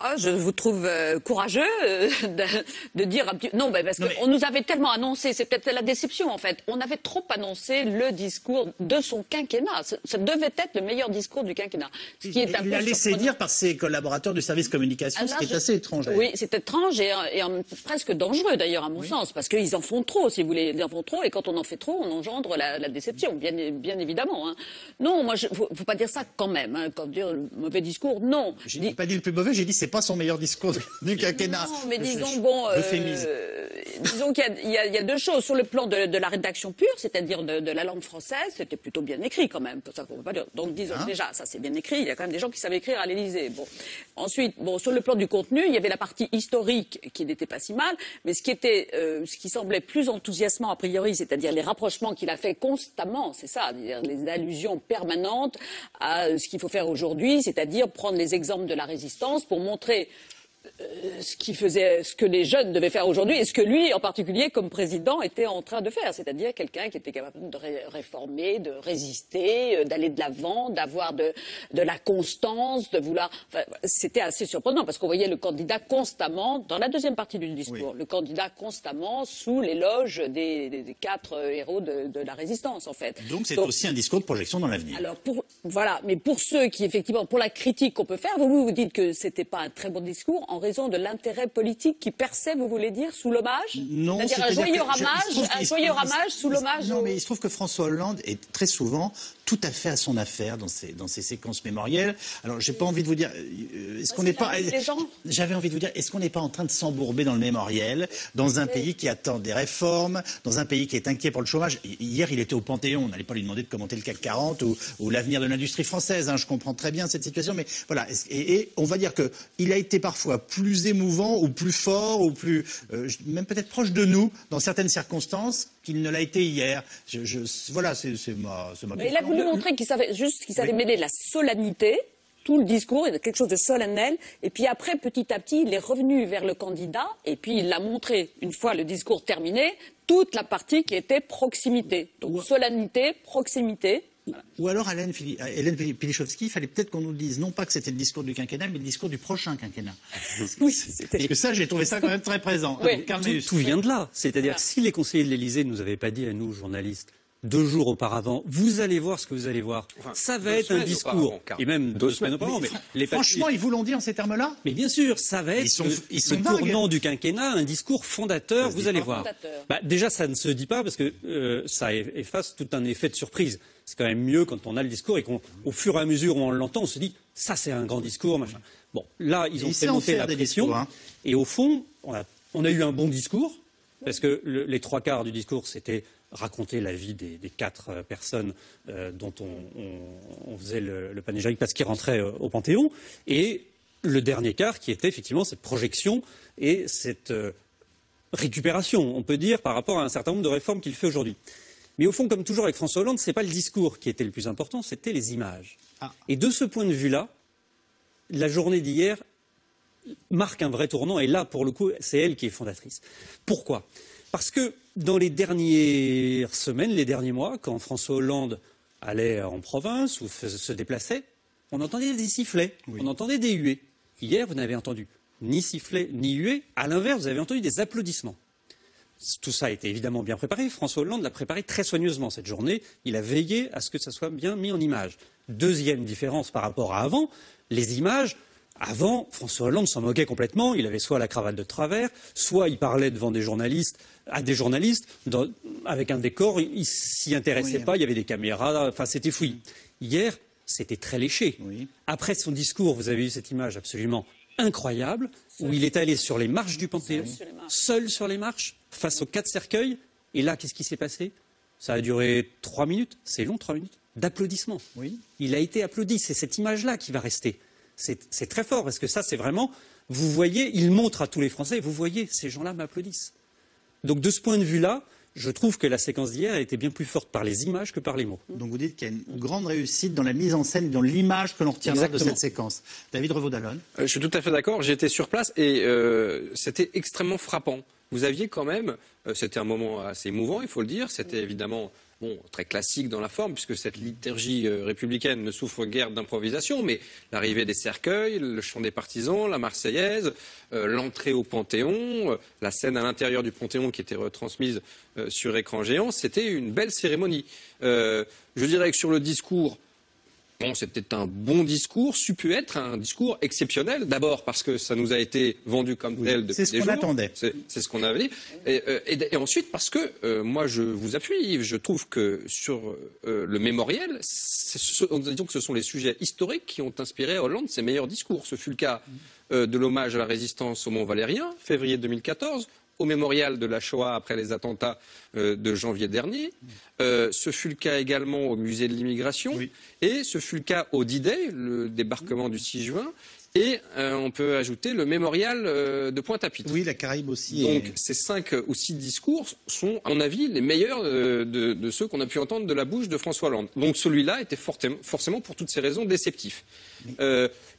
Ah, je vous trouve courageux de dire un petit... Non, parce qu'on nous avait tellement annoncé, c'est peut-être la déception en fait, on avait trop annoncé le discours de son quinquennat. Ça devait être le meilleur discours du quinquennat. Ce qui est il l'a laissé dire par ses collaborateurs du service communication, ce qui est assez étrange. Oui, c'est étrange et presque dangereux d'ailleurs à mon sens, parce qu'ils en font trop, si vous voulez, ils en font trop, et quand on en fait trop, on engendre la déception, bien évidemment. Hein. Non, moi, faut pas dire ça quand même, hein, quand dire le mauvais discours, non. J'ai pas dit le plus mauvais, j'ai dit c'est pas son meilleur discours du quinquennat. Non, mais disons, bon, disons qu'il y a deux choses. Sur le plan de la rédaction pure, c'est-à-dire de la langue française, c'était plutôt bien écrit quand même. Ça, faut pas dire. Donc disons déjà, ça c'est bien écrit. Il y a quand même des gens qui savent écrire à l'Élysée. Bon. Ensuite, bon, sur le plan du contenu, il y avait la partie historique qui n'était pas si mal, mais ce qui semblait plus enthousiasmant a priori, c'est-à-dire les rapprochements qu'il a fait constamment, c'est ça, les allusions permanentes à ce qu'il faut faire aujourd'hui, c'est-à-dire prendre les exemples de la résistance pour montrer ce que les jeunes devaient faire aujourd'hui et ce que lui, en particulier, comme président, était en train de faire. C'est-à-dire quelqu'un qui était capable de réformer, de résister, d'aller de l'avant, d'avoir de la constance, de vouloir... Enfin, c'était assez surprenant parce qu'on voyait le candidat constamment, dans la deuxième partie du discours, le candidat constamment sous l'éloge des quatre héros de la résistance, en fait. Donc c'est aussi un discours de projection dans l'avenir. Alors, voilà. Mais pour ceux qui, effectivement, pour la critique qu'on peut faire, vous dites que c'était pas un très bon discours en raison de l'intérêt politique qui perçait, vous voulez dire, sous l'hommage? Non, c'est-à-dire un joyeux ramage sous l'hommage. Non, mais il se trouve que François Hollande est très souvent tout à fait à son affaire dans ces séquences mémorielles. Alors, j'ai pas envie de vous dire, est-ce qu'on n'est pas... J'avais envie de vous dire, est-ce qu'on n'est pas en train de s'embourber dans le mémoriel, dans un pays qui attend des réformes, dans un pays qui est inquiet pour le chômage? Hier, il était au Panthéon, on n'allait pas lui demander de commenter le CAC 40 ou l'avenir de l'industrie française, hein. Je comprends très bien cette situation, mais voilà. Et on va dire qu'il a été parfois plus émouvant ou plus fort ou plus, même peut-être proche de nous dans certaines circonstances qu'il ne l'a été hier. Voilà, c'est ma question. Il a voulu montrer qu'il savait mêler la solennité, tout le discours, il y a quelque chose de solennel, et puis après, petit à petit, il est revenu vers le candidat, et puis il l'a montré, une fois le discours terminé, toute la partie qui était proximité. Donc solennité, proximité. Voilà. Ou alors, Hélène Pilichowski, il fallait peut-être qu'on nous dise, non pas que c'était le discours du quinquennat, mais le discours du prochain quinquennat. Oui, parce que ça, j'ai trouvé ça quand même très présent. Oui. Tout vient de là. C'est-à-dire, si les conseillers de l'Élysée ne nous avaient pas dit à nous, journalistes, 2 jours auparavant, vous allez voir ce que vous allez voir. Enfin, ça va être un discours, et même 2 semaines auparavant. Mais franchement, ils vous l'ont dit en ces termes-là? Mais bien sûr, ça va être le tournant du quinquennat, un discours fondateur, vous allez voir. Déjà, ça ne se dit pas parce que ça efface tout un effet de surprise. C'est quand même mieux quand on a le discours et qu'au fur et à mesure où on l'entend, on se dit ça c'est un grand discours, machin. Bon, là ils ont fait monter la pression et au fond on a eu un bon discours parce que les 3/4 du discours c'était raconter la vie des 4 personnes dont on faisait le panégyrique parce qu'ils rentraient au Panthéon, et le dernier quart qui était effectivement cette projection et cette récupération, on peut dire, par rapport à un certain nombre de réformes qu'il fait aujourd'hui. Mais au fond, comme toujours avec François Hollande, ce n'est pas le discours qui était le plus important, c'était les images. Et de ce point de vue-là, la journée d'hier marque un vrai tournant, et là, pour le coup, c'est elle qui est fondatrice. Pourquoi? Parce que dans les dernières semaines, les derniers mois, quand François Hollande allait en province ou se déplaçait, on entendait des sifflets, on entendait des huées. Hier, vous n'avez entendu ni sifflets ni huées, à l'inverse, vous avez entendu des applaudissements. Tout ça a été évidemment bien préparé. François Hollande l'a préparé très soigneusement cette journée. Il a veillé à ce que ça soit bien mis en image. Deuxième différence par rapport à avant, les images. Avant, François Hollande s'en moquait complètement. Il avait soit la cravate de travers, soit il parlait devant des journalistes, avec un décor. Il s'y intéressait pas. Il y avait des caméras. Enfin, c'était fouillis. Hier, c'était très léché. Après son discours, vous avez eu cette image absolument incroyable, où il est allé sur les marches du Panthéon, seul sur les marches, face aux 4 cercueils. Et là, qu'est-ce qui s'est passé? Ça a duré 3 minutes, c'est long, 3 minutes, d'applaudissements. Il a été applaudi, c'est cette image-là qui va rester. C'est très fort, parce que ça, c'est vraiment, vous voyez, il montre à tous les Français, vous voyez, ces gens-là m'applaudissent. Donc de ce point de vue-là, je trouve que la séquence d'hier a été bien plus forte par les images que par les mots. Donc vous dites qu'il y a une grande réussite dans la mise en scène, dans l'image que l'on retiendra de cette séquence. David Revaud-Dallon. Je suis tout à fait d'accord, j'étais sur place et c'était extrêmement frappant. Vous aviez quand même, c'était un moment assez émouvant, il faut le dire, c'était évidemment bon, très classique dans la forme, puisque cette liturgie républicaine ne souffre guère d'improvisation, mais l'arrivée des cercueils, le chant des partisans, la Marseillaise, l'entrée au Panthéon, la scène à l'intérieur du Panthéon qui était retransmise sur écran géant, c'était une belle cérémonie. Je dirais que sur le discours, bon, c'était un bon discours, pu être un discours exceptionnel. D'abord parce que ça nous a été vendu comme tel depuis des jours. C'est ce qu'on attendait. C'est ce qu'on avait dit. Et ensuite parce que moi je vous appuie, je trouve que sur le mémoriel, disons que ce sont les sujets historiques qui ont inspiré à Hollande ses meilleurs discours. Ce fut le cas de l'hommage à la résistance au Mont Valérien, février 2014. Au mémorial de la Shoah après les attentats de janvier dernier. Ce fut le cas également au musée de l'immigration. Oui. Et ce fut le cas au D-Day, le débarquement du 6 juin. Et on peut ajouter le mémorial de Pointe-à-Pitre. Oui, la Caraïbe aussi. Donc ces 5 ou 6 discours sont, à mon avis, les meilleurs de ceux qu'on a pu entendre de la bouche de François Hollande. Donc celui-là était forcément, pour toutes ces raisons, déceptif.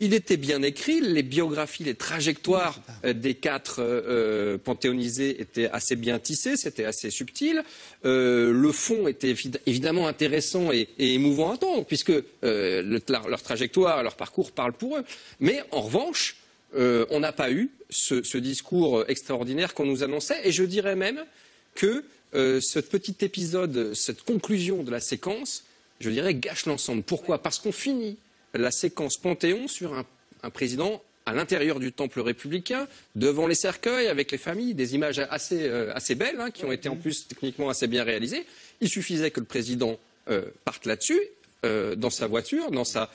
Il était bien écrit, les biographies, les trajectoires des 4 panthéonisés étaient assez bien tissées, c'était assez subtil. Le fond était évidemment intéressant et émouvant à entendre, puisque leur trajectoire, leur parcours parlent pour eux. Mais en revanche, on n'a pas eu ce discours extraordinaire qu'on nous annonçait, et je dirais même que ce petit épisode, cette conclusion de la séquence, je dirais, gâche l'ensemble. Pourquoi ? Parce qu'on finit la séquence Panthéon sur un président à l'intérieur du temple républicain, devant les cercueils, avec les familles, des images assez belles, hein, qui ont été en plus techniquement assez bien réalisées. Il suffisait que le président parte là-dessus, dans sa voiture, dans sa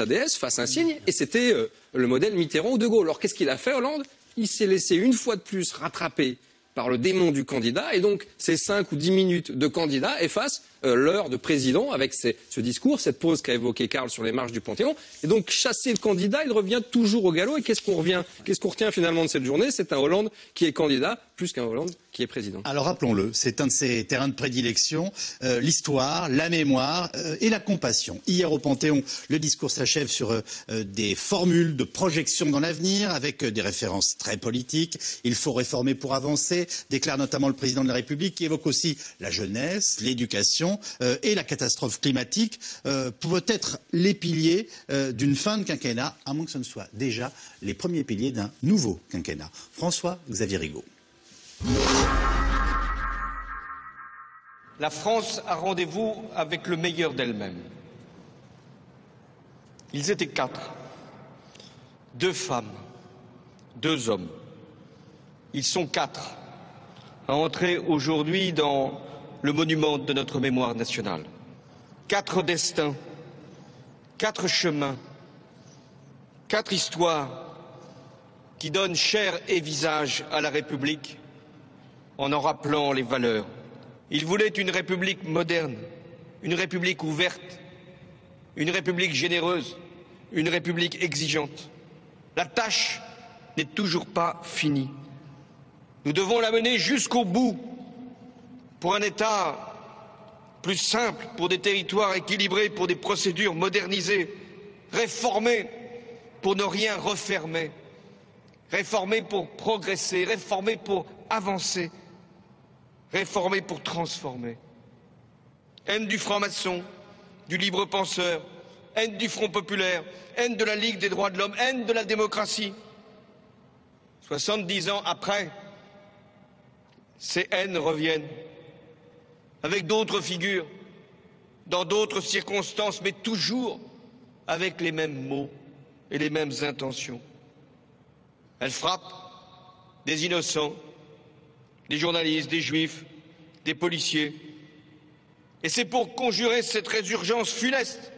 DS, fasse un signe, et c'était le modèle Mitterrand ou De Gaulle. Alors qu'est-ce qu'il a fait, Hollande ? Il s'est laissé une fois de plus rattraper par le démon du candidat, et donc ces 5 ou 10 minutes de candidat effacent l'heure de président avec ce discours, cette pause qu'a évoqué Karl sur les marches du Panthéon. Et donc chasser le candidat, il revient toujours au galop. Et qu'est-ce qu'on retient finalement de cette journée ? C'est un Hollande qui est candidat, plus qu'un Hollande qui est président. Alors rappelons-le, c'est un de ses terrains de prédilection, l'histoire, la mémoire et la compassion. Hier au Panthéon, le discours s'achève sur des formules de projection dans l'avenir avec des références très politiques. Il faut réformer pour avancer, déclare notamment le président de la République, qui évoque aussi la jeunesse, l'éducation et la catastrophe climatique, peut-être les piliers d'une fin de quinquennat, à moins que ce ne soit déjà les premiers piliers d'un nouveau quinquennat. François-Xavier Rigaud. La France a rendez-vous avec le meilleur d'elle-même. Ils étaient 4, 2 femmes, 2 hommes. Ils sont 4 à entrer aujourd'hui dans le monument de notre mémoire nationale. 4 destins, 4 chemins, 4 histoires qui donnent chair et visage à la République en rappelant les valeurs. Ils voulaient une République moderne, une République ouverte, une République généreuse, une République exigeante. La tâche n'est toujours pas finie. Nous devons la mener jusqu'au bout pour un État plus simple, pour des territoires équilibrés, pour des procédures modernisées, réformer pour ne rien refermer, réformer pour progresser, réformer pour avancer, réformer pour transformer. Haine du franc-maçon, du libre-penseur, haine du Front populaire, haine de la Ligue des droits de l'homme, haine de la démocratie. 70 ans après, ces haines reviennent, avec d'autres figures, dans d'autres circonstances, mais toujours avec les mêmes mots et les mêmes intentions. Elles frappent des innocents, des journalistes, des juifs, des policiers. Et c'est pour conjurer cette résurgence funeste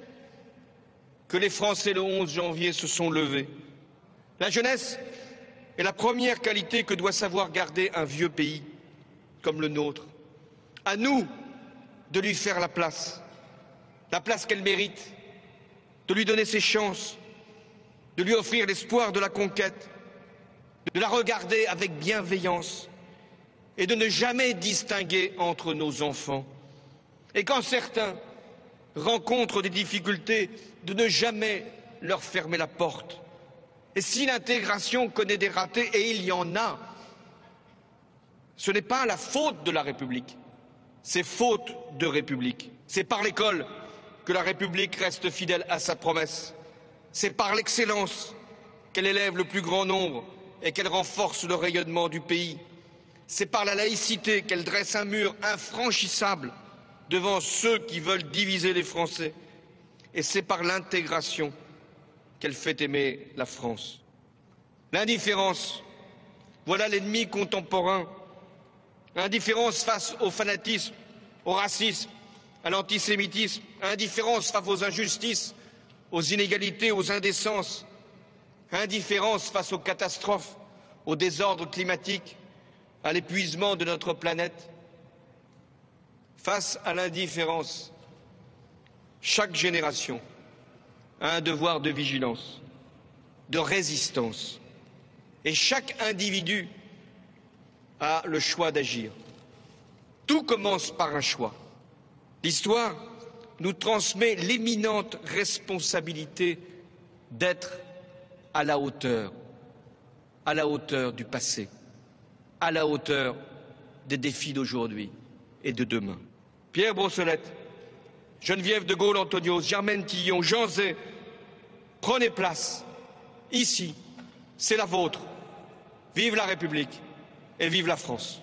que les Français, le 11 janvier, se sont levés. La jeunesse est la première qualité que doit savoir garder un vieux pays comme le nôtre. À nous de lui faire la place qu'elle mérite, de lui donner ses chances, de lui offrir l'espoir de la conquête, de la regarder avec bienveillance et de ne jamais distinguer entre nos enfants. Et quand certains rencontrent des difficultés, de ne jamais leur fermer la porte. Et si l'intégration connaît des ratés, et il y en a, ce n'est pas la faute de la République, c'est faute de République. C'est par l'école que la République reste fidèle à sa promesse. C'est par l'excellence qu'elle élève le plus grand nombre et qu'elle renforce le rayonnement du pays. C'est par la laïcité qu'elle dresse un mur infranchissable devant ceux qui veulent diviser les Français. Et c'est par l'intégration qu'elle fait aimer la France. L'indifférence, voilà l'ennemi contemporain. Indifférence face au fanatisme, au racisme, à l'antisémitisme, indifférence face aux injustices, aux inégalités, aux indécences, indifférence face aux catastrophes, au désordre climatique, à l'épuisement de notre planète. Face à l'indifférence, chaque génération a un devoir de vigilance, de résistance, et chaque individu a le choix d'agir. Tout commence par un choix. L'histoire nous transmet l'éminente responsabilité d'être à la hauteur du passé, à la hauteur des défis d'aujourd'hui et de demain. Pierre Brossolette, Geneviève de Gaulle-Antonios, Germaine Tillon, Jean Zay, prenez place. Ici, c'est la vôtre. Vive la République et vive la France.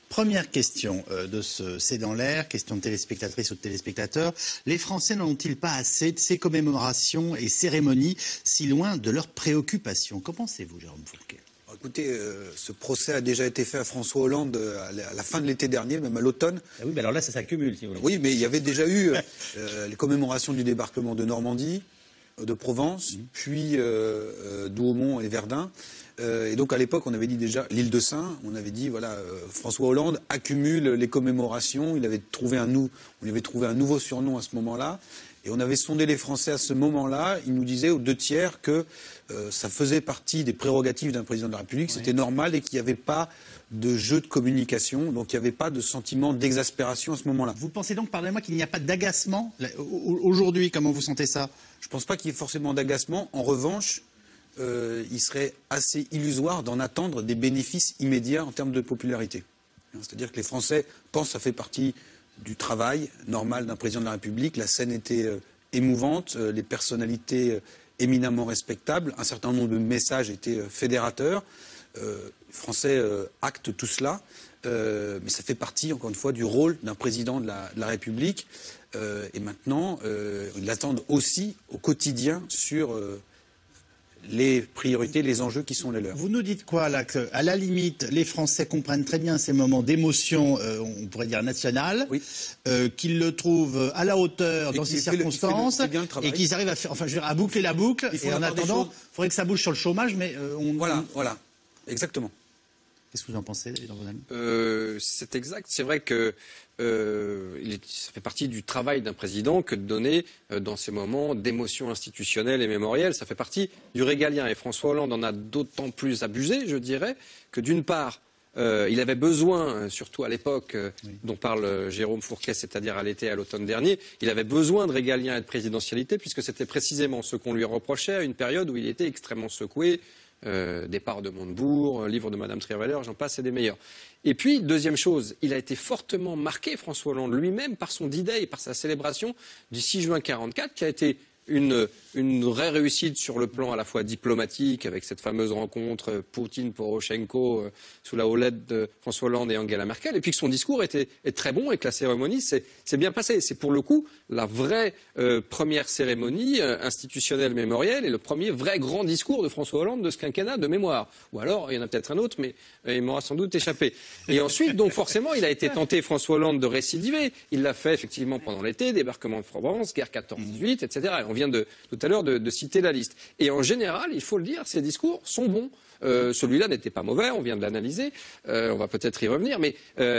Première question de ce C'est dans l'air, question de téléspectatrices ou de téléspectateurs. Les Français n'ont-ils pas assez de ces commémorations et cérémonies si loin de leurs préoccupations? Qu'en pensez-vous, Jérôme Fourquet? Écoutez, ce procès a déjà été fait à François Hollande à la fin de l'été dernier, même à l'automne. Ah oui, mais alors là, ça s'accumule, si vous voulez. Oui, mais il y avait déjà eu les commémorations du débarquement de Normandie, de Provence, puis d'Ouaumont et Verdun. Et donc à l'époque, on avait dit déjà l'île de Saint, on avait dit voilà, François Hollande accumule les commémorations. On lui avait trouvé un nouveau surnom à ce moment-là. Et on avait sondé les Français à ce moment-là. Ils nous disaient aux 2/3 que ça faisait partie des prérogatives d'un président de la République. Oui. C'était normal et qu'il n'y avait pas de jeu de communication. Donc il n'y avait pas de sentiment d'exaspération à ce moment-là. Vous pensez donc, pardonnez-moi, qu'il n'y a pas d'agacement aujourd'hui? Comment vous sentez ça? Je ne pense pas qu'il y ait forcément d'agacement. En revanche, il serait assez illusoire d'en attendre des bénéfices immédiats en termes de popularité. C'est-à-dire que les Français pensent que ça fait partie du travail normal d'un président de la République. La scène était émouvante, les personnalités éminemment respectables, un certain nombre de messages étaient fédérateurs. Les Français actent tout cela, mais ça fait partie, encore une fois, du rôle d'un président de la République. Et maintenant, ils l'attendent aussi au quotidien sur les priorités, les enjeux qui sont les leurs. Vous nous dites quoi là? À la limite, les Français comprennent très bien ces moments d'émotion, on pourrait dire nationale, oui. Qu'ils le trouvent à la hauteur dans ces circonstances et qu'ils arrivent à boucler la boucle. Et en attendant, il faudrait que ça bouge sur le chômage, mais Voilà, exactement. Qu'est-ce que vous en pensez, dans vos amis? C'est exact. C'est vrai que ça fait partie du travail d'un président que de donner, dans ces moments d'émotion institutionnelle et mémorielle. Ça fait partie du régalien. Et François Hollande en a d'autant plus abusé, je dirais, que d'une part, il avait besoin, surtout à l'époque dont parle Jérôme Fourquet, c'est-à-dire à l'été et à l'automne dernier, il avait besoin de régalien et de présidentialité, puisque c'était précisément ce qu'on lui reprochait à une période où il était extrêmement secoué. Départ de Montebourg, livre de Madame Trierweiler, j'en passe, c'est des meilleurs. Et puis, deuxième chose, il a été fortement marqué, François Hollande lui-même, par son D-Day et par sa célébration du 6 juin 1944, qui a été une vraie réussite sur le plan à la fois diplomatique, avec cette fameuse rencontre Poutine-Poroshenko sous la houlette de François Hollande et Angela Merkel, et puis que son discours est très bon et que la cérémonie s'est bien passée. C'est pour le coup la vraie première cérémonie institutionnelle mémorielle et le premier vrai grand discours de François Hollande de ce quinquennat de mémoire. Ou alors, il y en a peut-être un autre, mais il m'aura sans doute échappé. Et ensuite, donc forcément, il a été tenté, François Hollande, de récidiver. Il l'a fait effectivement pendant l'été, débarquement de Provence, guerre 14-18, etc. Et on vient tout à l'heure de citer la liste. Et en général, il faut le dire, ces discours sont bons. Celui-là n'était pas mauvais, on vient de l'analyser, on va peut-être y revenir, mais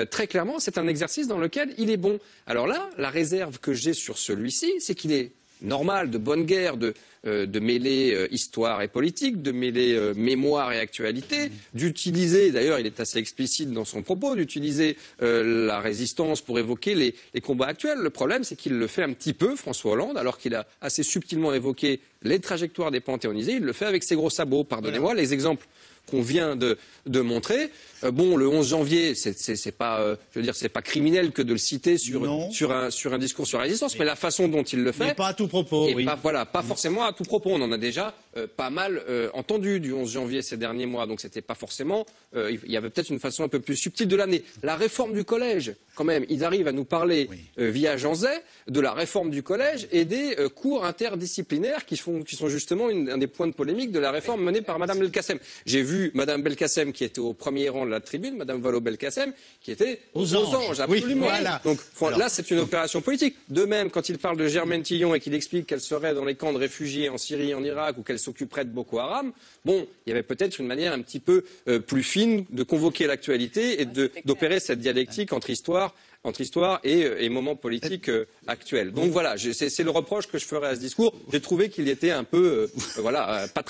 très clairement, c'est un exercice dans lequel il est bon. Alors là, la réserve que j'ai sur celui-ci, c'est qu'il est normal, de bonne guerre, de mêler histoire et politique, de mêler mémoire et actualité, d'utiliser, d'ailleurs il est assez explicite dans son propos, d'utiliser la résistance pour évoquer les combats actuels. Le problème, c'est qu'il le fait un petit peu, François Hollande, alors qu'il a assez subtilement évoqué les trajectoires des panthéonisés, il le fait avec ses gros sabots. Pardonnez-moi, les exemples qu'on vient de montrer. Bon, le 11 janvier, c'est pas, je veux dire, c'est pas criminel que de le citer sur un discours sur la résistance, mais la façon dont il le fait. Mais pas à tout propos, oui. Pas forcément à tout propos. On en a déjà pas mal entendu du 11 janvier ces derniers mois, donc c'était pas forcément. Il y avait peut-être une façon un peu plus subtile de l'amener. La réforme du collège, quand même, ils arrivent à nous parler via Jean Zay de la réforme du collège et des cours interdisciplinaires qui sont justement un des points de polémique de la réforme menée par Madame Belkacem. J'ai vu Madame Belkacem qui était au premier rang de la tribune, Madame Vallaud-Belkacem qui était aux anges, absolument. Oui, voilà. Donc là, c'est une opération politique. De même, quand il parle de Germaine Tillon et qu'il explique qu'elle serait dans les camps de réfugiés en Syrie, en Irak, ou qu'elle s'occuperait de Boko Haram, bon, il y avait peut-être une manière un petit peu plus fine de convoquer l'actualité et d'opérer cette dialectique entre histoire et moment politique actuel. Donc voilà, c'est le reproche que je ferai à ce discours. J'ai trouvé qu'il était un peu, pas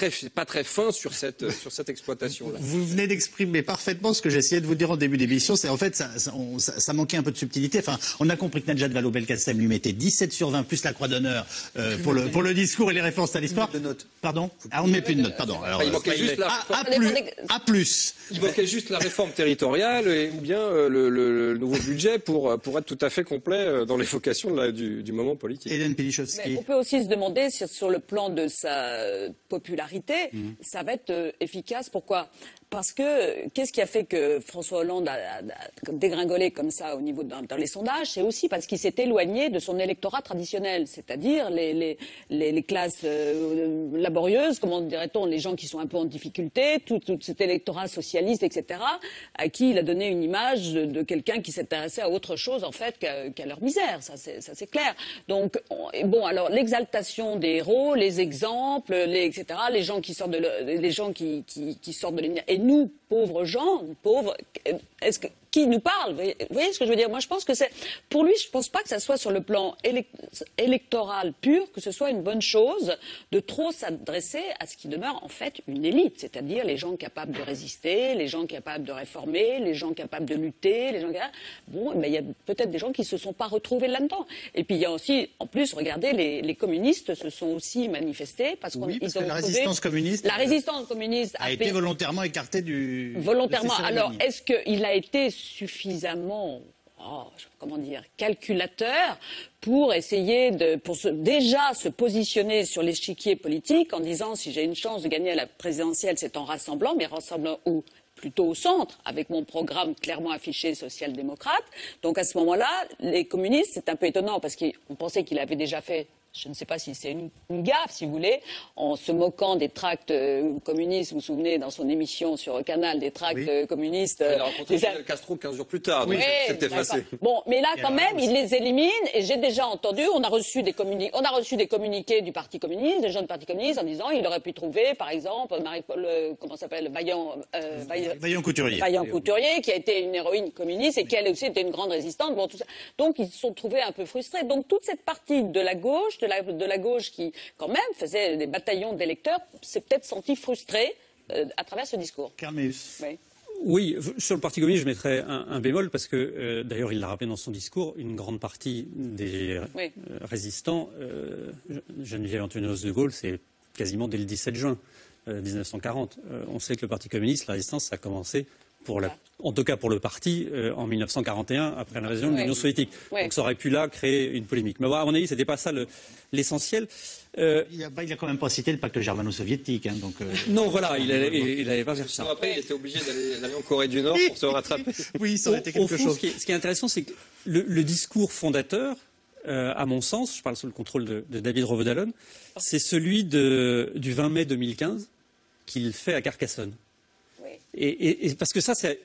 très fin sur cette exploitation-là. Vous venez d'exprimer parfaitement ce que j'essayais de vous dire en début d'émission. C'est en fait, ça manquait un peu de subtilité. Enfin, on a compris que Najat Vallaud-Belkacem lui mettait 17/20 plus la croix d'honneur pour le discours et les références à l'histoire. De note. Pardon. Ah, on ne met plus de notes. Pardon. Alors, il manquait juste à plus. Il manquait juste la réforme territoriale ou bien le nouveau budget pour être tout à fait complet dans l'évocation du moment politique. Hélène Pilichowski. On peut aussi se demander si sur le plan de sa popularité, ça va être efficace. Pourquoi ? Parce que qu'est-ce qui a fait que François Hollande a dégringolé comme ça au niveau dans les sondages ? C'est aussi parce qu'il s'est éloigné de son électorat traditionnel, c'est-à-dire les classes laborieuses, comment dirait-on, les gens qui sont un peu en difficulté, tout cet électorat socialiste, etc., à qui il a donné une image de quelqu'un qui s'intéressait à autre chose en fait qu'à leur misère, ça c'est clair. Donc bon, alors l'exaltation des héros, les exemples, etc., les gens qui sortent qui sortent de l'énergie. Et nous, pauvres gens, qui nous parle. Vous voyez ce que je veux dire ? Moi, je pense que pour lui, je ne pense pas que ça soit sur le plan électoral pur, que ce soit une bonne chose de trop s'adresser à ce qui demeure en fait une élite, c'est-à-dire les gens capables de résister, les gens capables de réformer, les gens capables de lutter, les gens bon, mais il y a peut-être des gens qui se sont pas retrouvés là-dedans. Et puis il y a aussi, en plus, regardez, les communistes se sont aussi manifestés parce que la résistance communiste a été volontairement écartée du volontairement. Alors, est-ce qu'il a été suffisamment, calculateur pour essayer déjà se positionner sur l'échiquier politique en disant si j'ai une chance de gagner à la présidentielle, c'est en rassemblant, mais rassemblant où ? Plutôt au centre, avec mon programme clairement affiché social-démocrate. Donc à ce moment-là, les communistes, c'est un peu étonnant parce qu'on pensait qu'il avait déjà fait, je ne sais pas si c'est une gaffe, si vous voulez, en se moquant des tracts communistes. Vous vous souvenez, dans son émission sur Canal, des tracts communistes. Il a rencontré Fidel Castro 15 jours plus tard, donc c'était facile. Bon, mais là, quand même, il les élimine, et j'ai déjà entendu, on a reçu des communiqués du Parti communiste, des gens du Parti communiste, en disant il aurait pu trouver, par exemple, Marie-Paul, Vaillant Couturier. Vaillant Couturier, qui a été une héroïne communiste et qui, elle aussi, était une grande résistante. Bon, tout ça. Donc, ils se sont trouvés un peu frustrés. Donc, toute cette partie de la gauche, de la gauche qui, quand même, faisait des bataillons d'électeurs, s'est peut-être senti frustré à travers ce discours. Carméus. Oui, sur le Parti communiste, je mettrais un bémol parce que, d'ailleurs, il l'a rappelé dans son discours, une grande partie des résistants, Geneviève Antonéus de Gaulle, c'est quasiment dès le 17 juin 1940. On sait que le Parti communiste, la résistance, ça a commencé en tout cas pour le parti, en 1941, après l'invasion de l'Union soviétique. Donc ça aurait pu là créer une polémique. Mais à mon avis, c'était pas ça l'essentiel. Il a quand même pas cité le pacte germano-soviétique. Hein, donc non, voilà, il allait pas vers ça. Après, il était obligé d'aller en Corée du Nord pour se rattraper. Oui, ça aurait été quelque chose. Ce qui est intéressant, c'est que le discours fondateur, à mon sens, je parle sous le contrôle de David Rovedalon, c'est celui du 20 mai 2015 qu'il fait à Carcassonne. Et parce que ça, c'est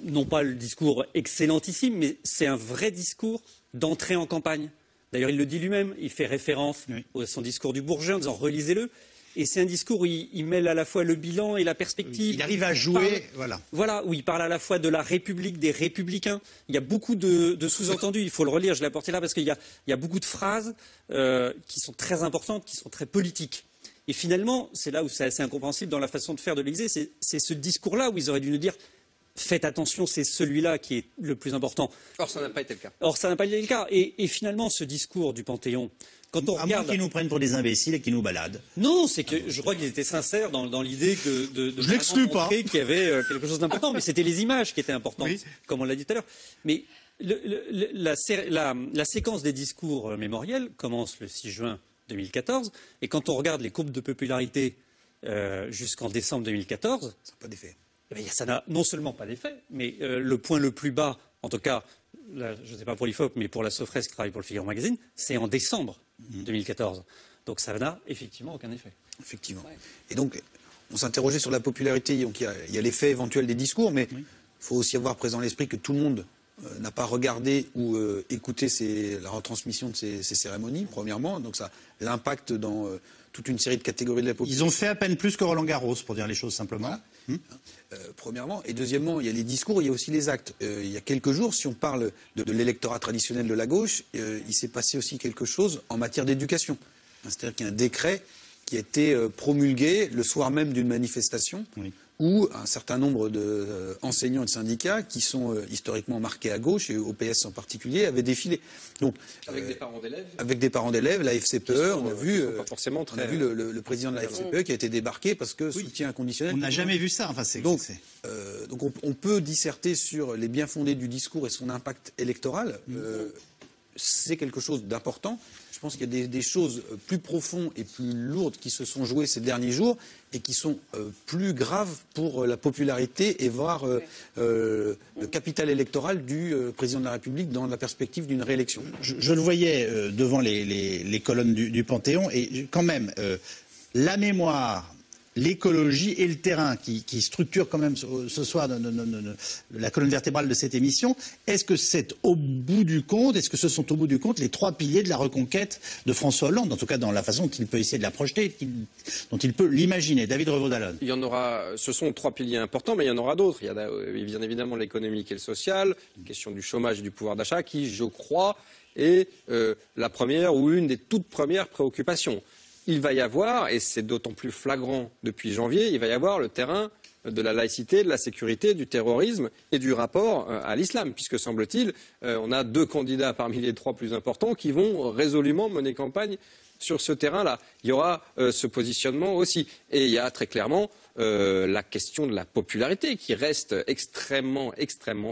non pas le discours excellentissime, mais c'est un vrai discours d'entrée en campagne. D'ailleurs, il le dit lui-même, il fait référence à son discours du Bourget en disant « relisez-le ». Et c'est un discours où il mêle à la fois le bilan et la perspective. Il arrive à jouer, Voilà, où il parle à la fois de la République, des Républicains. Il y a beaucoup de sous-entendus, il faut le relire, je l'ai apporté là parce qu'il y a beaucoup de phrases qui sont très importantes, qui sont très politiques. Et finalement, c'est là où c'est assez incompréhensible dans la façon de faire de l'Élysée, c'est ce discours-là où ils auraient dû nous dire faites attention, c'est celui-là qui est le plus important. Or, ça n'a pas été le cas. Or, ça n'a pas été le cas. Et finalement, ce discours du Panthéon, quand on regarde... qu'ils nous prennent pour des imbéciles et qu'ils nous baladent. Non, c'est que je crois qu'ils étaient sincères dans l'idée de je l'exclus pas. Qu'il y avait quelque chose d'important. Mais c'était les images qui étaient importantes, oui, comme on l'a dit tout à l'heure. Mais la séquence des discours mémoriels commence le 6 juin 2014. Et quand on regarde les courbes de popularité jusqu'en décembre 2014... Ça n'a pas d'effet. Eh bien, ça n'a non seulement pas d'effet, mais le point le plus bas, en tout cas, là, je ne sais pas pour l'IFOP, mais pour la Sofres qui travaille pour le Figaro Magazine, c'est en décembre 2014. Donc ça n'a effectivement aucun effet. Effectivement. Ouais. Et donc, on s'interrogeait sur la popularité. Donc il y a l'effet éventuel des discours, mais il faut aussi avoir présent l'esprit que tout le monde n'a pas regardé ou écouté la retransmission de ces cérémonies, premièrement. Donc ça l'impact dans toute une série de catégories de la population. Ils ont fait à peine plus que Roland Garros, pour dire les choses simplement. Voilà. Premièrement. Et deuxièmement, il y a les discours, il y a aussi les actes. Il y a quelques jours, si on parle de l'électorat traditionnel de la gauche, il s'est passé aussi quelque chose en matière d'éducation. C'est-à-dire qu'il y a un décret qui a été promulgué le soir même d'une manifestation, où un certain nombre d'enseignants et de syndicats qui sont historiquement marqués à gauche, et au PS en particulier, avaient défilé. Donc, avec des parents d'élèves. Avec des parents d'élèves, la FCPE, on a vu le président de la FCPE qui a été débarqué parce que soutien inconditionnel. On n'a jamais vu ça. Enfin, donc on peut disserter sur les bien-fondés du discours et son impact électoral. C'est quelque chose d'important. Je pense qu'il y a des choses plus profondes et plus lourdes qui se sont jouées ces derniers jours et qui sont plus graves pour la popularité et voire le capital électoral du président de la République dans la perspective d'une réélection. Je le voyais devant les colonnes du Panthéon et quand même la mémoire, l'écologie et le terrain qui structurent quand même ce soir la colonne vertébrale de cette émission, est-ce que c'est au bout du compte, est-ce que ce sont au bout du compte les trois piliers de la reconquête de François Hollande, en tout cas dans la façon dont il peut essayer de la projeter, dont il peut l'imaginer? David Revaud-Dallon. Il y en aura, ce sont trois piliers importants, mais il y en aura d'autres. Il y a bien évidemment l'économique et le social, la question du chômage et du pouvoir d'achat qui, je crois, est la première ou une des toutes premières préoccupations. Il va y avoir, et c'est d'autant plus flagrant depuis janvier, il va y avoir le terrain de la laïcité, de la sécurité, du terrorisme et du rapport à l'islam, puisque semble-t-il, on a deux candidats parmi les trois plus importants qui vont résolument mener campagne sur ce terrain-là. Il y aura ce positionnement aussi. Et il y a très clairement la question de la popularité qui reste extrêmement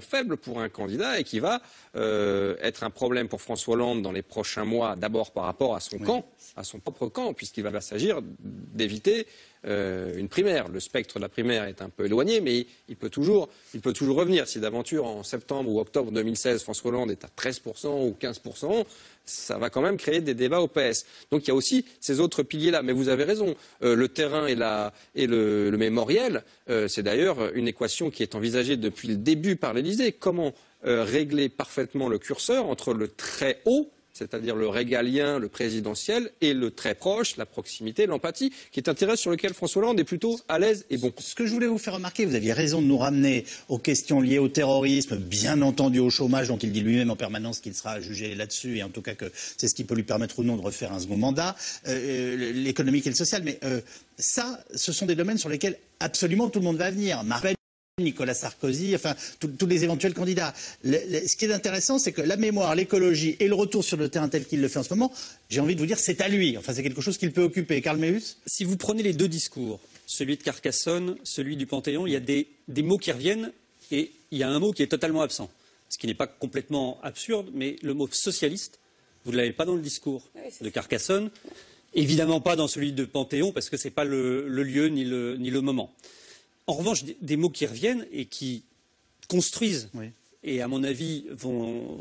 faible pour un candidat et qui va être un problème pour François Hollande dans les prochains mois, d'abord par rapport à son camp, à son propre camp, puisqu'il va s'agir d'éviter une primaire. Le spectre de la primaire est un peu éloigné, mais il peut toujours revenir. Si d'aventure, en septembre ou octobre 2016, François Hollande est à 13% ou 15%, ça va quand même créer des débats au PS. Donc il y a aussi ces autres piliers-là. Mais vous avez raison, le terrain et le mémoriel, c'est d'ailleurs une équation qui est envisagée depuis le début par l'Élysée. Comment régler parfaitement le curseur entre le très haut, c'est-à-dire le régalien, le présidentiel, et le très proche, la proximité, l'empathie, qui est un terrain sur lequel François Hollande est plutôt à l'aise et bon. Ce que je voulais vous faire remarquer, vous aviez raison de nous ramener aux questions liées au terrorisme, bien entendu au chômage, dont il dit lui-même en permanence qu'il sera jugé là-dessus, et en tout cas que c'est ce qui peut lui permettre ou non de refaire un second mandat, l'économique et le social. Mais ça, ce sont des domaines sur lesquels absolument tout le monde va venir. Nicolas Sarkozy, enfin tous les éventuels candidats. Ce qui est intéressant, c'est que la mémoire, l'écologie et le retour sur le terrain tel qu'il le fait en ce moment, j'ai envie de vous dire, c'est à lui. Enfin, c'est quelque chose qu'il peut occuper. Karl Meus ? Si vous prenez les deux discours, celui de Carcassonne, celui du Panthéon, il y a des mots qui reviennent et il y a un mot qui est totalement absent. Ce qui n'est pas complètement absurde, mais le mot socialiste, vous ne l'avez pas dans le discours de Carcassonne, évidemment pas dans celui de Panthéon, parce que ce n'est pas le lieu ni le moment. En revanche, des mots qui reviennent et qui construisent, et à mon avis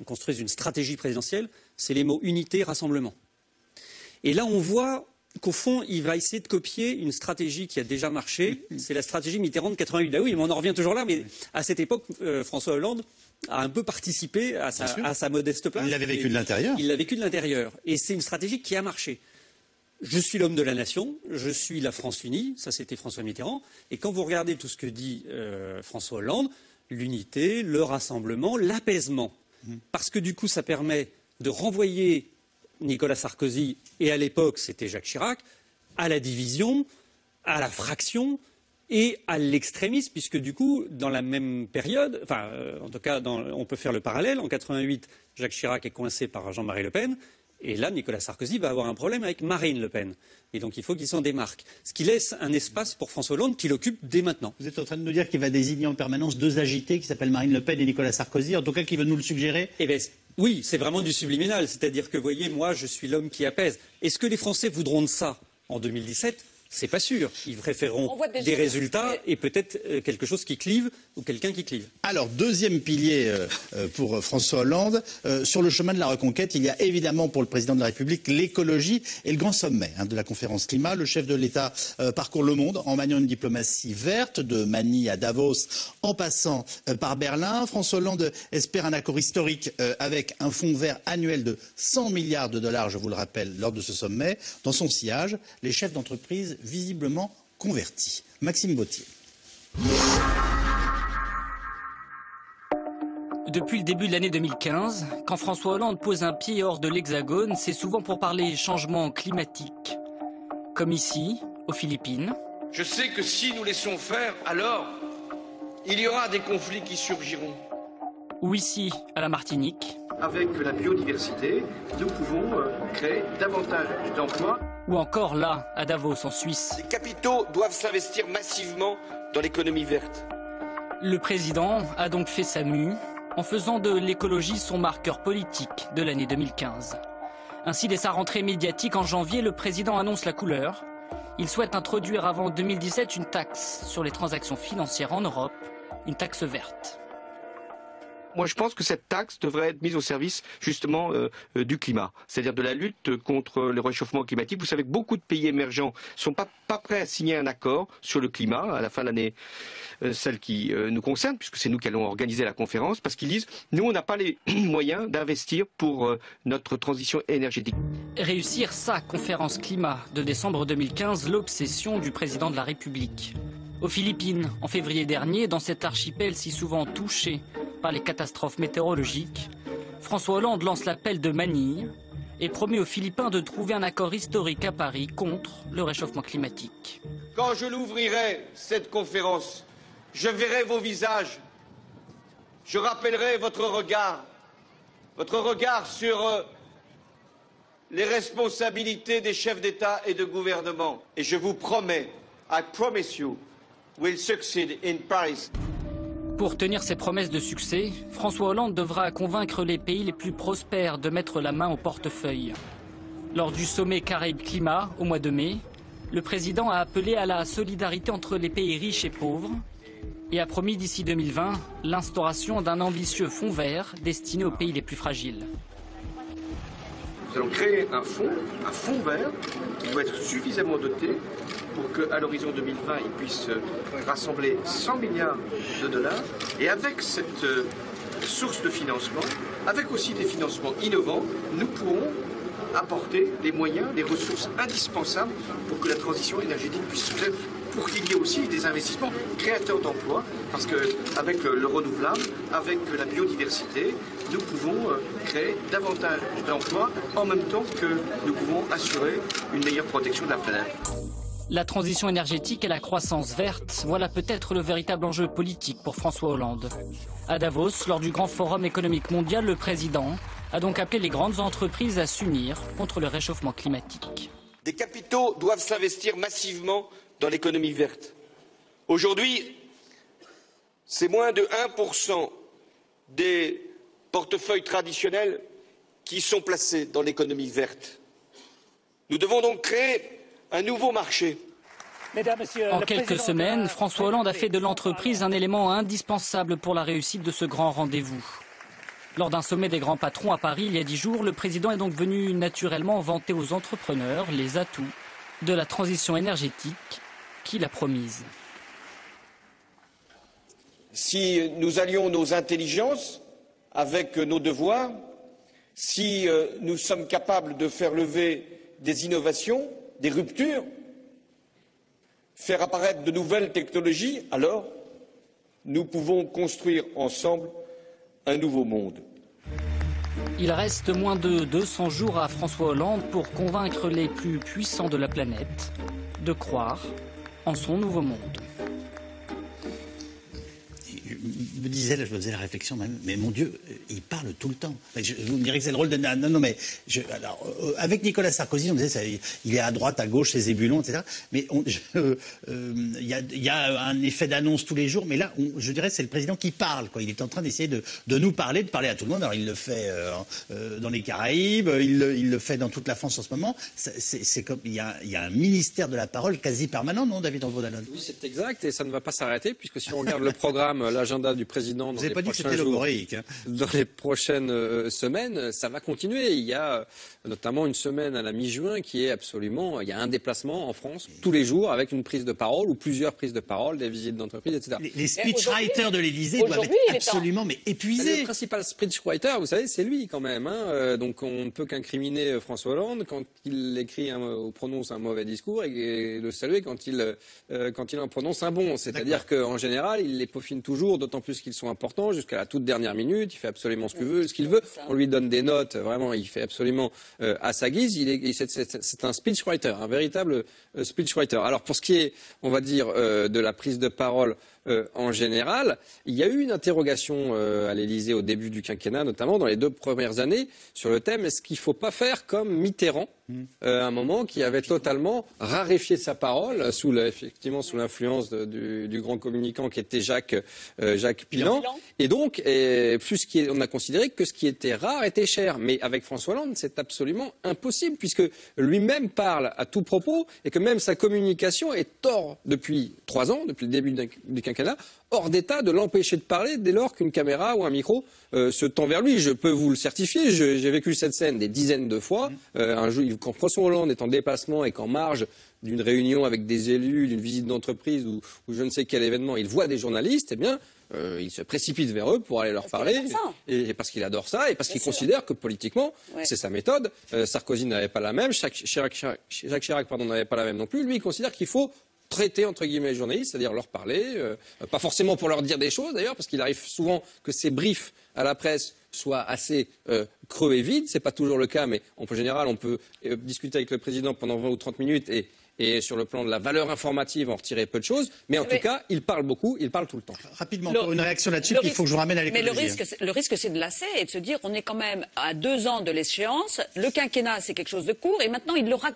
construisent une stratégie présidentielle, c'est les mots unité, rassemblement. Et là, on voit qu'au fond, il va essayer de copier une stratégie qui a déjà marché, c'est la stratégie Mitterrand de 88. Ah oui, mais on en revient toujours là, mais à cette époque, François Hollande a un peu participé à sa modeste place. Il l'avait vécu de l'intérieur. Il l'a vécu de l'intérieur. Et c'est une stratégie qui a marché. Je suis l'homme de la nation, je suis la France unie, ça c'était François Mitterrand, et quand vous regardez tout ce que dit François Hollande, l'unité, le rassemblement, l'apaisement, parce que du coup ça permet de renvoyer Nicolas Sarkozy, et à l'époque c'était Jacques Chirac, à la division, à la fraction et à l'extrémisme, puisque du coup, dans la même période, en tout cas, on peut faire le parallèle. En 88, Jacques Chirac est coincé par Jean-Marie Le Pen. Et là, Nicolas Sarkozy va avoir un problème avec Marine Le Pen. Et donc, il faut qu'il s'en démarque. Ce qui laisse un espace pour François Hollande qu'il occupe dès maintenant. Vous êtes en train de nous dire qu'il va désigner en permanence deux agités qui s'appellent Marine Le Pen et Nicolas Sarkozy, en tout cas qu'il veut nous le suggérer? Eh bien, oui, c'est vraiment du subliminal. C'est-à-dire que, voyez, moi, je suis l'homme qui apaise. Est-ce que les Français voudront de ça en 2017 ? C'est pas sûr. Ils préféreront des résultats et peut-être quelque chose qui clive ou quelqu'un qui clive. Alors, deuxième pilier pour François Hollande. Sur le chemin de la reconquête, il y a évidemment pour le président de la République l'écologie et le grand sommet de la conférence climat. Le chef de l'État parcourt le monde en maniant une diplomatie verte, de Manille à Davos, en passant par Berlin. François Hollande espère un accord historique avec un fonds vert annuel de 100 milliards de dollars, je vous le rappelle, lors de ce sommet. Dans son sillage, les chefs d'entreprise visiblement convertis. Maxime Bautier. Depuis le début de l'année 2015, quand François Hollande pose un pied hors de l'Hexagone, c'est souvent pour parler changement climatique. Comme ici, aux Philippines. Je sais que si nous laissons faire, alors il y aura des conflits qui surgiront. Ou ici, à la Martinique. Avec la biodiversité, nous pouvons créer davantage d'emplois. Ou encore là, à Davos, en Suisse. Les capitaux doivent s'investir massivement dans l'économie verte. Le président a donc fait sa mue en faisant de l'écologie son marqueur politique de l'année 2015. Ainsi, dès sa rentrée médiatique en janvier, le président annonce la couleur. Il souhaite introduire avant 2017 une taxe sur les transactions financières en Europe, une taxe verte. Moi, je pense que cette taxe devrait être mise au service, justement, du climat, c'est-à-dire de la lutte contre le réchauffement climatique. Vous savez que beaucoup de pays émergents ne sont pas prêts à signer un accord sur le climat à la fin de l'année, celle qui nous concerne, puisque c'est nous qui allons organiser la conférence, parce qu'ils disent, nous, on n'a pas les moyens d'investir pour notre transition énergétique. Réussir sa conférence climat de décembre 2015, l'obsession du président de la République. Aux Philippines, en février dernier, dans cet archipel si souvent touché par les catastrophes météorologiques, François Hollande lance l'appel de Manille et promet aux Philippins de trouver un accord historique à Paris contre le réchauffement climatique. Quand je l'ouvrirai, cette conférence, je verrai vos visages, je rappellerai votre regard sur les responsabilités des chefs d'État et de gouvernement. Et je vous promets, I promise you, we'll succeed in Paris. Pour tenir ses promesses de succès, François Hollande devra convaincre les pays les plus prospères de mettre la main au portefeuille. Lors du sommet Caraïbes Climat, au mois de mai, le président a appelé à la solidarité entre les pays riches et pauvres et a promis d'ici 2020 l'instauration d'un ambitieux fonds vert destiné aux pays les plus fragiles. Nous allons créer un fonds vert qui doit être suffisamment doté pour qu'à l'horizon 2020, il puisse rassembler 100 milliards de dollars. Et avec cette source de financement, avec aussi des financements innovants, nous pourrons apporter les moyens, les ressources indispensables pour que la transition énergétique puisse se faire, pour qu'il y ait aussi des investissements créateurs d'emplois, parce qu'avec le renouvelable, avec la biodiversité, nous pouvons créer davantage d'emplois en même temps que nous pouvons assurer une meilleure protection de la planète. La transition énergétique et la croissance verte, voilà peut-être le véritable enjeu politique pour François Hollande. À Davos, lors du Grand Forum économique mondial, le président a donc appelé les grandes entreprises à s'unir contre le réchauffement climatique. Des capitaux doivent s'investir massivement dans l'économie verte. Aujourd'hui, c'est moins de 1% des portefeuilles traditionnels qui sont placés dans l'économie verte. Nous devons donc créer un nouveau marché. En quelques semaines, François Hollande a fait de l'entreprise un élément indispensable pour la réussite de ce grand rendez-vous. Lors d'un sommet des grands patrons à Paris il y a 10 jours, le président est donc venu naturellement vanter aux entrepreneurs les atouts de la transition énergétique qu'il a promise. Si nous allions nos intelligences avec nos devoirs, si nous sommes capables de faire lever des innovations, des ruptures, faire apparaître de nouvelles technologies, alors nous pouvons construire ensemble un nouveau monde. Il reste moins de 200 jours à François Hollande pour convaincre les plus puissants de la planète de croire en son nouveau monde. Je me disais, là, je me faisais la réflexion même, mais mon Dieu, il parle tout le temps. Vous me direz que c'est drôle de... Non, mais avec Nicolas Sarkozy, on disait, ça, il est à droite, à gauche, c'est Zébulon, etc. Mais il y a un effet d'annonce tous les jours, mais là, je dirais, c'est le président qui parle, quoi. Il est en train d'essayer de nous parler, de parler à tout le monde. Alors, il le fait dans les Caraïbes, il le fait dans toute la France en ce moment. C'est comme, il y a un ministère de la parole quasi permanent, non, David Andrew-Dallon? Oui, c'est exact, et ça ne va pas s'arrêter, puisque si on regarde le programme, l'agenda du président dans les prochains jours, dans les prochaines semaines, ça va continuer. Il y a notamment une semaine à la mi-juin qui est absolument... Il y a un déplacement en France tous les jours avec une prise de parole ou plusieurs prises de parole, des visites d'entreprise, etc. Les speechwriters de l'Élysée doivent être absolument épuisés. Le principal speechwriter, vous savez, c'est lui quand même. Donc on ne peut qu'incriminer François Hollande quand il écrit ou prononce un mauvais discours et le saluer quand il en prononce un bon. C'est-à-dire qu'en général, il les peaufine toujours, d'autant plus qu'ils sont importants, jusqu'à la toute dernière minute. Il fait absolument ce qu'il veut. On lui donne des notes, vraiment, il fait absolument à sa guise. C'est un speechwriter, un véritable speechwriter. Alors pour ce qui est, on va dire, de la prise de parole en général, il y a eu une interrogation à l'Élysée au début du quinquennat, notamment dans les 2 premières années, sur le thème est-ce qu'il ne faut pas faire comme Mitterrand, à un moment qui avait totalement raréfié sa parole, effectivement sous l'influence du grand communicant qui était Jacques Pilan. Et donc, on a considéré que ce qui était rare était cher. Mais avec François Hollande, c'est absolument impossible, puisque lui-même parle à tout propos et que même sa communication est hors depuis 3 ans, depuis le début du quinquennat, hors d'état de l'empêcher de parler dès lors qu'une caméra ou un micro se tend vers lui. Je peux vous le certifier, j'ai vécu cette scène des dizaines de fois. Un jour, quand François Hollande est en déplacement et qu'en marge d'une réunion avec des élus, d'une visite d'entreprise ou je ne sais quel événement, il voit des journalistes, eh bien, il se précipite vers eux pour aller leur parler, et parce qu'il adore ça, et parce qu'il considère que politiquement, c'est sa méthode. Sarkozy n'avait pas la même, Jacques Chirac n'avait pas la même non plus. Lui, il considère qu'il faut traiter, entre guillemets, les journalistes, c'est-à-dire leur parler, pas forcément pour leur dire des choses d'ailleurs, parce qu'il arrive souvent que ces briefs à la presse soient assez creux et vides. C'est pas toujours le cas, mais en général, on peut discuter avec le président pendant 20 ou 30 minutes et sur le plan de la valeur informative, en retirer peu de choses. Mais en tout cas, il parle beaucoup, il parle tout le temps. Rapidement, pour une réaction là-dessus, il faut que je vous ramène à l'écologie. Mais le risque, c'est de lasser et de se dire on est quand même à 2 ans de l'échéance. Le quinquennat, c'est quelque chose de court et maintenant,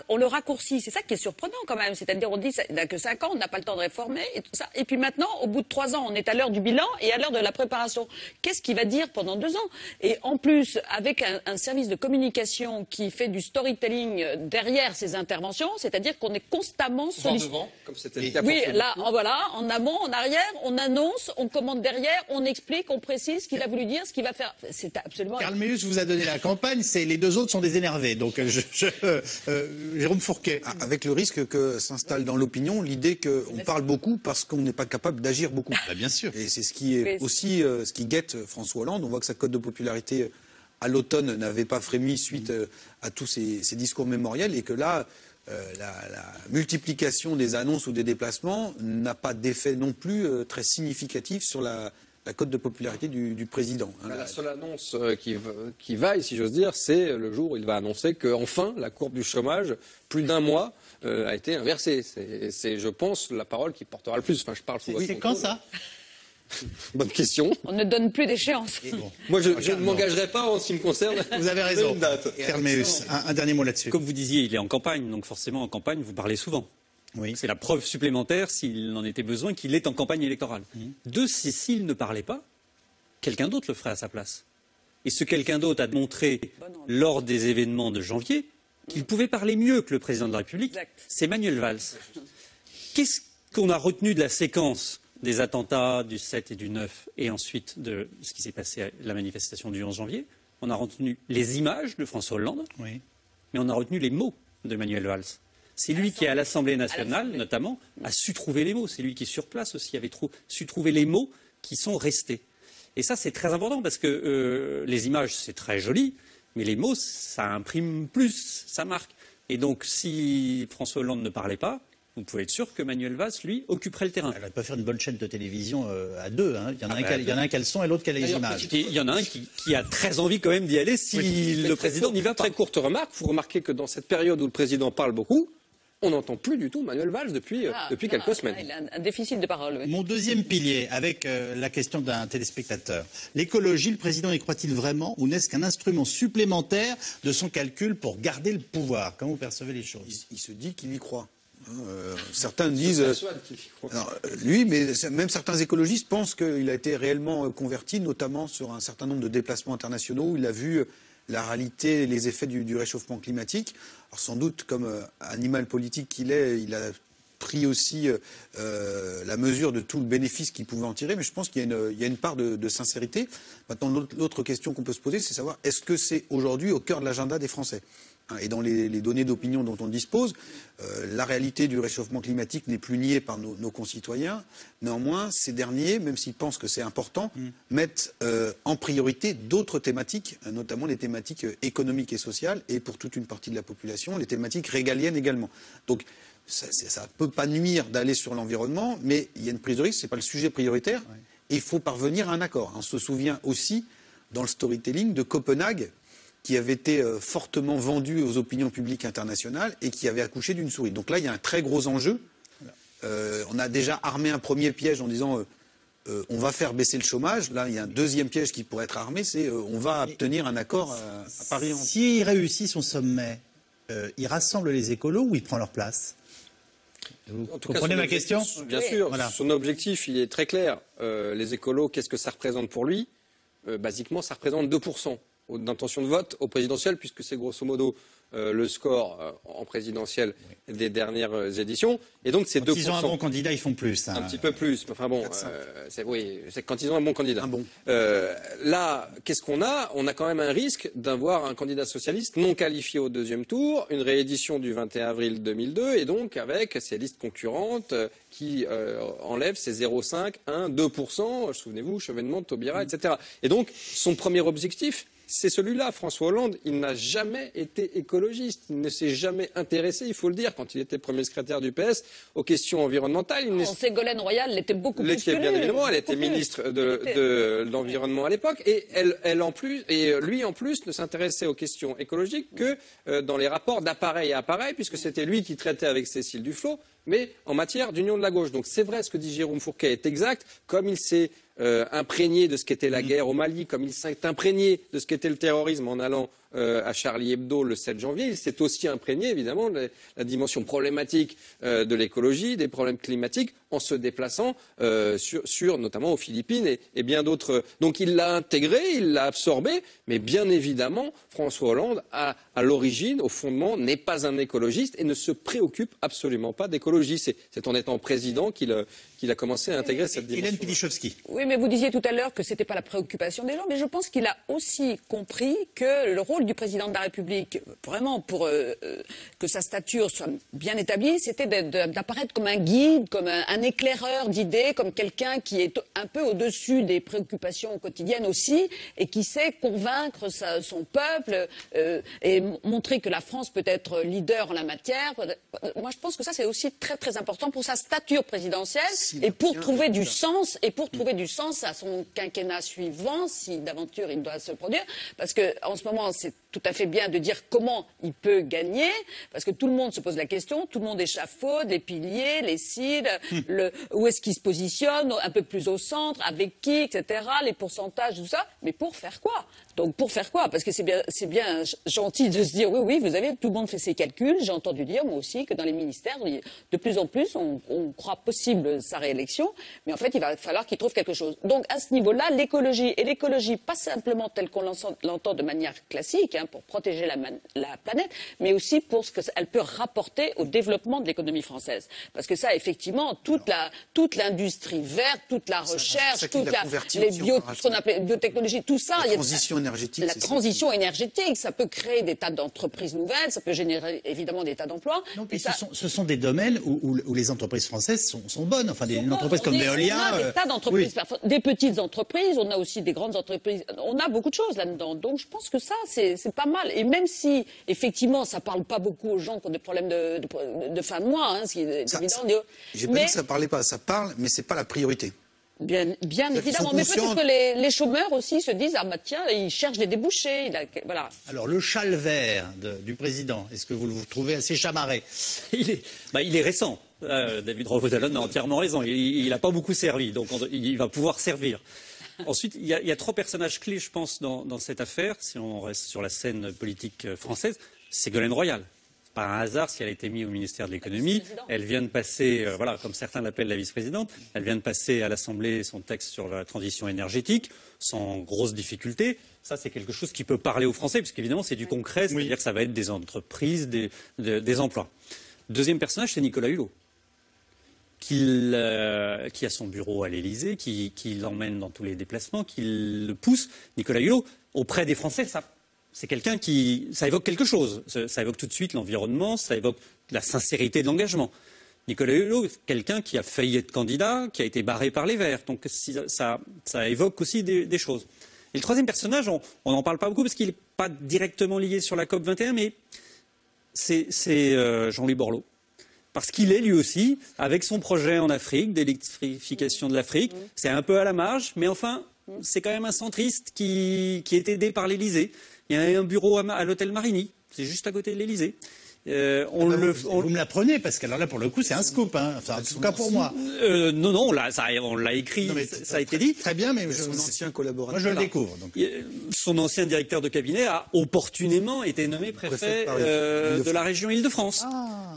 on le raccourcit. C'est ça qui est surprenant quand même. C'est-à-dire, on dit qu'il n'a que 5 ans, on n'a pas le temps de réformer et tout ça. Et puis maintenant, au bout de 3 ans, on est à l'heure du bilan et à l'heure de la préparation. Qu'est-ce qu'il va dire pendant 2 ans? Et en plus, avec un service de communication qui fait du storytelling derrière ses interventions, c'est-à-dire qu'on est constamment sollicité. Comme c'était le cas pour voilà, en amont, en arrière, on annonce, on commande derrière, on explique, on précise ce qu'il a voulu dire, ce qu'il va faire. C'est absolument... Karl Meus vous a donné la campagne, les 2 autres sont des énervés. Donc, Jérôme Fourquet. Avec le risque que s'installe dans l'opinion l'idée qu'on parle beaucoup parce qu'on n'est pas capable d'agir beaucoup. Bien sûr. Et c'est ce qui est aussi ce qui guette François Hollande. On voit que sa cote de popularité à l'automne n'avait pas frémi suite à tous ces discours mémoriels et que là, la multiplication des annonces ou des déplacements n'a pas d'effet non plus très significatif sur la cote de popularité du président. La seule annonce qui vaille, si j'ose dire, c'est le jour où il va annoncer qu'enfin la courbe du chômage, plus d'1 mois, a été inversée. C'est, je pense, la parole qui portera le plus. Enfin, je parle sous votre contrôle. C'est quand ça? Bonne question. On ne donne plus d'échéance. Moi, je ne m'engagerai pas en ce qui me concerne. Vous avez raison. Karl Meus, un dernier mot là-dessus. Comme vous disiez, il est en campagne, donc forcément en campagne, vous parlez souvent. Oui. C'est la preuve supplémentaire, s'il en était besoin, qu'il est en campagne électorale. S'il ne parlait pas, quelqu'un d'autre le ferait à sa place. Et ce quelqu'un d'autre a montré, lors des événements de janvier, qu'il pouvait parler mieux que le président de la République. C'est Manuel Valls. Qu'est-ce qu'on a retenu de la séquence des attentats du 7 et du 9 et ensuite de ce qui s'est passé à la manifestation du 11 janvier? On a retenu les images de François Hollande, mais on a retenu les mots de Manuel Valls. C'est lui qui, à l'Assemblée nationale, notamment, a su trouver les mots. C'est lui qui, sur place aussi, avait su trouver les mots qui sont restés. Et ça, c'est très important parce que les images, c'est très joli, mais les mots, ça imprime plus, ça marque. Et donc, si François Hollande ne parlait pas, vous pouvez être sûr que Manuel Valls, lui, occuperait le terrain. Elle va pas faire une bonne chaîne de télévision à deux. Hein. Il y en a un qui a le son et l'autre qui a les images. Il y en a un qui a très envie quand même d'y aller si le président n'y va pas. Très courte remarque, vous remarquez que dans cette période où le président parle beaucoup, on n'entend plus du tout Manuel Valls depuis quelques semaines. Il a un déficit de parole. Oui. Mon deuxième pilier, avec la question d'un téléspectateur. L'écologie, le président y croit-il vraiment ou n'est-ce qu'un instrument supplémentaire de son calcul pour garder le pouvoir? Comment vous percevez les choses? Il se dit qu'il y croit. Certains disent... lui, mais même certains écologistes pensent qu'il a été réellement converti, notamment sur un certain nombre de déplacements internationaux où il a vu la réalité et les effets du réchauffement climatique. Alors sans doute, comme animal politique qu'il est, il a pris aussi la mesure de tout le bénéfice qu'il pouvait en tirer, mais je pense qu'il y a une part de sincérité. Maintenant, l'autre question qu'on peut se poser, c'est savoir est-ce que c'est aujourd'hui au cœur de l'agenda des Français? Et dans les données d'opinion dont on dispose, la réalité du réchauffement climatique n'est plus niée par nos concitoyens. Néanmoins, ces derniers, même s'ils pensent que c'est important, mettent en priorité d'autres thématiques, notamment les thématiques économiques et sociales, et pour toute une partie de la population, les thématiques régaliennes également. Donc, ça ne peut pas nuire d'aller sur l'environnement, mais il y a une prise de risque, ce n'est pas le sujet prioritaire, et il faut parvenir à un accord. On se souvient aussi, dans le storytelling, de Copenhague, qui avait été fortement vendu aux opinions publiques internationales et qui avait accouché d'une souris. Donc là, il y a un très gros enjeu. On a déjà armé un premier piège en disant on va faire baisser le chômage. Là, il y a un deuxième piège qui pourrait être armé, c'est on va obtenir un accord à Paris. S'il réussit son sommet, il rassemble les écolos ou il prend leur place? Vous comprenez ma question? Bien sûr. Voilà. Son objectif, il est très clair. Les écolos, qu'est-ce que ça représente pour lui? Basiquement, ça représente 2% d'intention de vote au présidentiel, puisque c'est grosso modo le score en présidentiel des dernières éditions. Et donc c'est 2%. Quand ils ont un bon candidat, ils font plus. Un petit peu plus. Enfin bon, c'est quand ils ont un bon candidat. Là, qu'est-ce qu'on a? On a quand même un risque d'avoir un candidat socialiste non qualifié au deuxième tour, une réédition du 21 avril 2002, et donc avec ces listes concurrentes qui enlèvent ces 0,5, 1, 2%, souvenez-vous, Chevènement, Taubira, etc. Et donc, son premier objectif, c'est celui-là. François Hollande, il n'a jamais été écologiste. Il ne s'est jamais intéressé, il faut le dire, quand il était premier secrétaire du PS, aux questions environnementales. Ségolène Royal l'était beaucoup plus que lui. Bien évidemment, elle était ministre de l'Environnement à l'époque. Et lui, en plus, ne s'intéressait aux questions écologiques que dans les rapports d'appareil à appareil, puisque c'était lui qui traitait avec Cécile Duflot, mais en matière d'union de la gauche. Donc c'est vrai, ce que dit Jérôme Fourquet est exact, comme il s'est imprégné de ce qu'était la guerre au Mali, comme il s'est imprégné de ce qu'était le terrorisme en allant à Charlie Hebdo le 7 janvier, il s'est aussi imprégné évidemment de la dimension problématique de l'écologie, des problèmes climatiques, en se déplaçant sur notamment aux Philippines et bien d'autres. Donc il l'a intégré, il l'a absorbé, mais bien évidemment François Hollande à l'origine, au fondement, n'est pas un écologiste et ne se préoccupe absolument pas d'écologie. C'est en étant président qu'il a commencé à intégrer cette dimension. Hélène Pilichowski. Oui, mais vous disiez tout à l'heure que ce n'était pas la préoccupation des gens, mais je pense qu'il a aussi compris que le rôle du président de la République, vraiment pour que sa stature soit bien établie, c'était d'apparaître comme un guide, comme un éclaireur d'idées, comme quelqu'un qui est un peu au-dessus des préoccupations quotidiennes aussi, et qui sait convaincre son peuple et montrer que la France peut être leader en la matière. Moi, je pense que ça, c'est aussi très, très important pour sa stature présidentielle et pour trouver du sens, à son quinquennat suivant, si d'aventure il doit se produire. Parce qu'en ce moment, c'est tout à fait bien de dire comment il peut gagner, parce que tout le monde se pose la question, tout le monde échafaude, les piliers, les cibles, où est-ce qu'il se positionne, un peu plus au centre, avec qui, etc., les pourcentages, tout ça. Mais pour faire quoi? Donc pour faire quoi? Parce que c'est bien gentil de se dire oui, vous avez, tout le monde fait ses calculs. J'ai entendu dire moi aussi que dans les ministères, de plus en plus, on croit possible sa réélection, mais en fait il va falloir qu'il trouve quelque chose. Donc à ce niveau-là, l'écologie, pas simplement telle qu'on l'entend de manière classique, pour protéger la planète, mais aussi pour ce qu'elle peut rapporter au développement de l'économie française. Parce que ça, effectivement, toute l'industrie verte, toute la recherche, ce qu'on appelait biotechnologie, tout ça. La transition énergétique. La transition énergétique, ça peut créer des tas d'entreprises nouvelles, ça peut générer évidemment des tas d'emplois. Ce sont des domaines où les entreprises françaises sont bonnes. Enfin, une entreprise comme Veolia. On a des tas d'entreprises, des petites entreprises, on a aussi des grandes entreprises. On a beaucoup de choses là-dedans. Donc je pense que ça, c'est pas mal. Et même si, effectivement, ça parle pas beaucoup aux gens qui ont des problèmes de fin de mois, ce qui est évident. J'ai pas dit que ça parlait pas, ça parle, mais c'est pas la priorité. Bien évidemment, mais peut-être que les chômeurs aussi se disent, ah bah tiens, ils cherchent des débouchés. Voilà. Alors le châle vert du président, est-ce que vous le trouvez assez chamarré? Il est récent. David Rovosalon a entièrement raison. Il n'a pas beaucoup servi, donc il va pouvoir servir. Ensuite, il y a 3 personnages clés, je pense, dans cette affaire, si on reste sur la scène politique française. C'est Ségolène Royal. Par un hasard, si elle a été mise au ministère de l'économie, elle vient de passer, comme certains l'appellent la vice-présidente, elle vient de passer à l'Assemblée son texte sur la transition énergétique, sans grosse difficulté. Ça, c'est quelque chose qui peut parler aux Français, puisqu'évidemment, c'est du concret, c'est-à-dire que ça va être des entreprises, des emplois. Deuxième personnage, c'est Nicolas Hulot, qui a son bureau à l'Élysée, qui l'emmène dans tous les déplacements, qui le pousse. Nicolas Hulot, auprès des Français, c'est quelqu'un ça évoque quelque chose. Ça évoque tout de suite l'environnement, ça évoque la sincérité de l'engagement. Nicolas Hulot, quelqu'un qui a failli être candidat, qui a été barré par les Verts. Donc ça évoque aussi des choses. Et le troisième personnage, on n'en parle pas beaucoup parce qu'il n'est pas directement lié sur la COP21, mais c'est Jean-Louis Borloo. Parce qu'il est lui aussi, avec son projet en Afrique, d'électrification de l'Afrique, c'est un peu à la marge, mais enfin, c'est quand même un centriste qui est aidé par l'Élysée. Il y a un bureau à l'hôtel Marigny, c'est juste à côté de l'Élysée. Vous me l'apprenez, parce que alors là, pour le coup, c'est un scoop, enfin, en tout cas pour moi. Non, là, on l'a écrit, ça a été dit. Très bien, mais son ancien collaborateur. Moi, je le découvre. Donc. Son ancien directeur de cabinet a opportunément été nommé préfet de la région Île-de-France.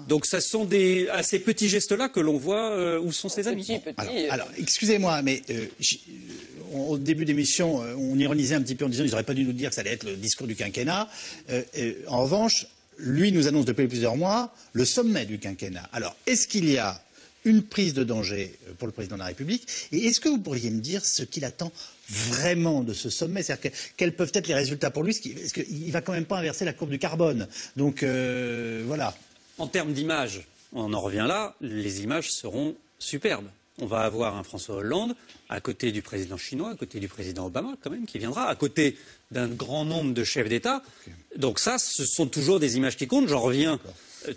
Donc, ce sont à ces petits gestes-là que l'on voit où sont ses amis. Alors excusez-moi, mais au début d'émission, on ironisait un petit peu en disant qu'ils n'auraient pas dû nous dire que ça allait être le discours du quinquennat. En revanche, lui nous annonce depuis plusieurs mois le sommet du quinquennat. Alors, est-ce qu'il y a une prise de danger pour le président de la République? Et est-ce que vous pourriez me dire ce qu'il attend vraiment de ce sommet? C'est-à-dire quels peuvent être les résultats pour lui? Est-ce qu'il ne va quand même pas inverser la courbe du carbone? Donc, voilà. En termes d'image, on en revient là, les images seront superbes. On va avoir un François Hollande à côté du président chinois, à côté du président Obama quand même, qui viendra, à côté d'un grand nombre de chefs d'État. Donc ça, ce sont toujours des images qui comptent. J'en reviens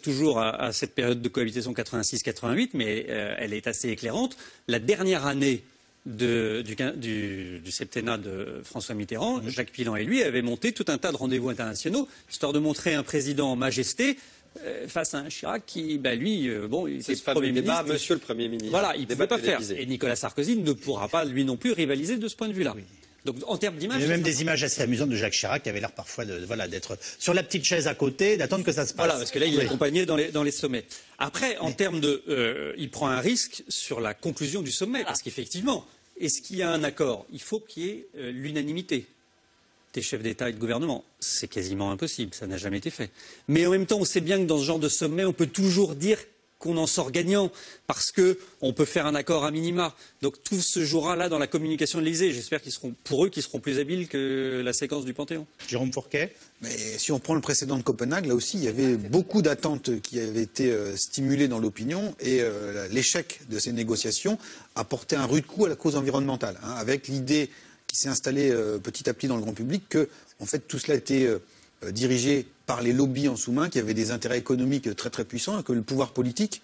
toujours à cette période de cohabitation 86-88, mais elle est assez éclairante. La dernière année du septennat de François Mitterrand, Jacques Pillan et lui avaient monté tout un tas de rendez-vous internationaux, histoire de montrer un président en majesté, face à un Chirac qui, lui, il était Premier ministre. Monsieur le Premier ministre. Voilà, il ne pouvait pas faire. Et Nicolas Sarkozy ne pourra pas, lui non plus, rivaliser de ce point de vue-là. Oui. Donc, en termes d'image. Il y a même des images assez amusantes de Jacques Chirac qui avait l'air parfois d'être sur la petite chaise à côté, d'attendre que ça se passe. Voilà, parce que là, il est accompagné dans les sommets. Après, en termes il prend un risque sur la conclusion du sommet, parce qu'effectivement, est-ce qu'il y a un accord? Il faut qu'il y ait l'unanimité des chefs d'État et de gouvernement. C'est quasiment impossible, ça n'a jamais été fait. Mais en même temps, on sait bien que dans ce genre de sommet, on peut toujours dire qu'on en sort gagnant, parce qu'on peut faire un accord à minima. Donc tout se jouera là dans la communication de l'Élysée. J'espère qu'ils seront plus habiles que la séquence du Panthéon. Jérôme Fourquet. Mais si on prend le précédent de Copenhague, là aussi, il y avait beaucoup d'attentes qui avaient été stimulées dans l'opinion, et l'échec de ces négociations a porté un rude coup à la cause environnementale, avec l'idée qui s'est installée petit à petit dans le grand public que, en fait, tout cela était dirigé par les lobbies en sous-main, qui avaient des intérêts économiques très très puissants, et que le pouvoir politique,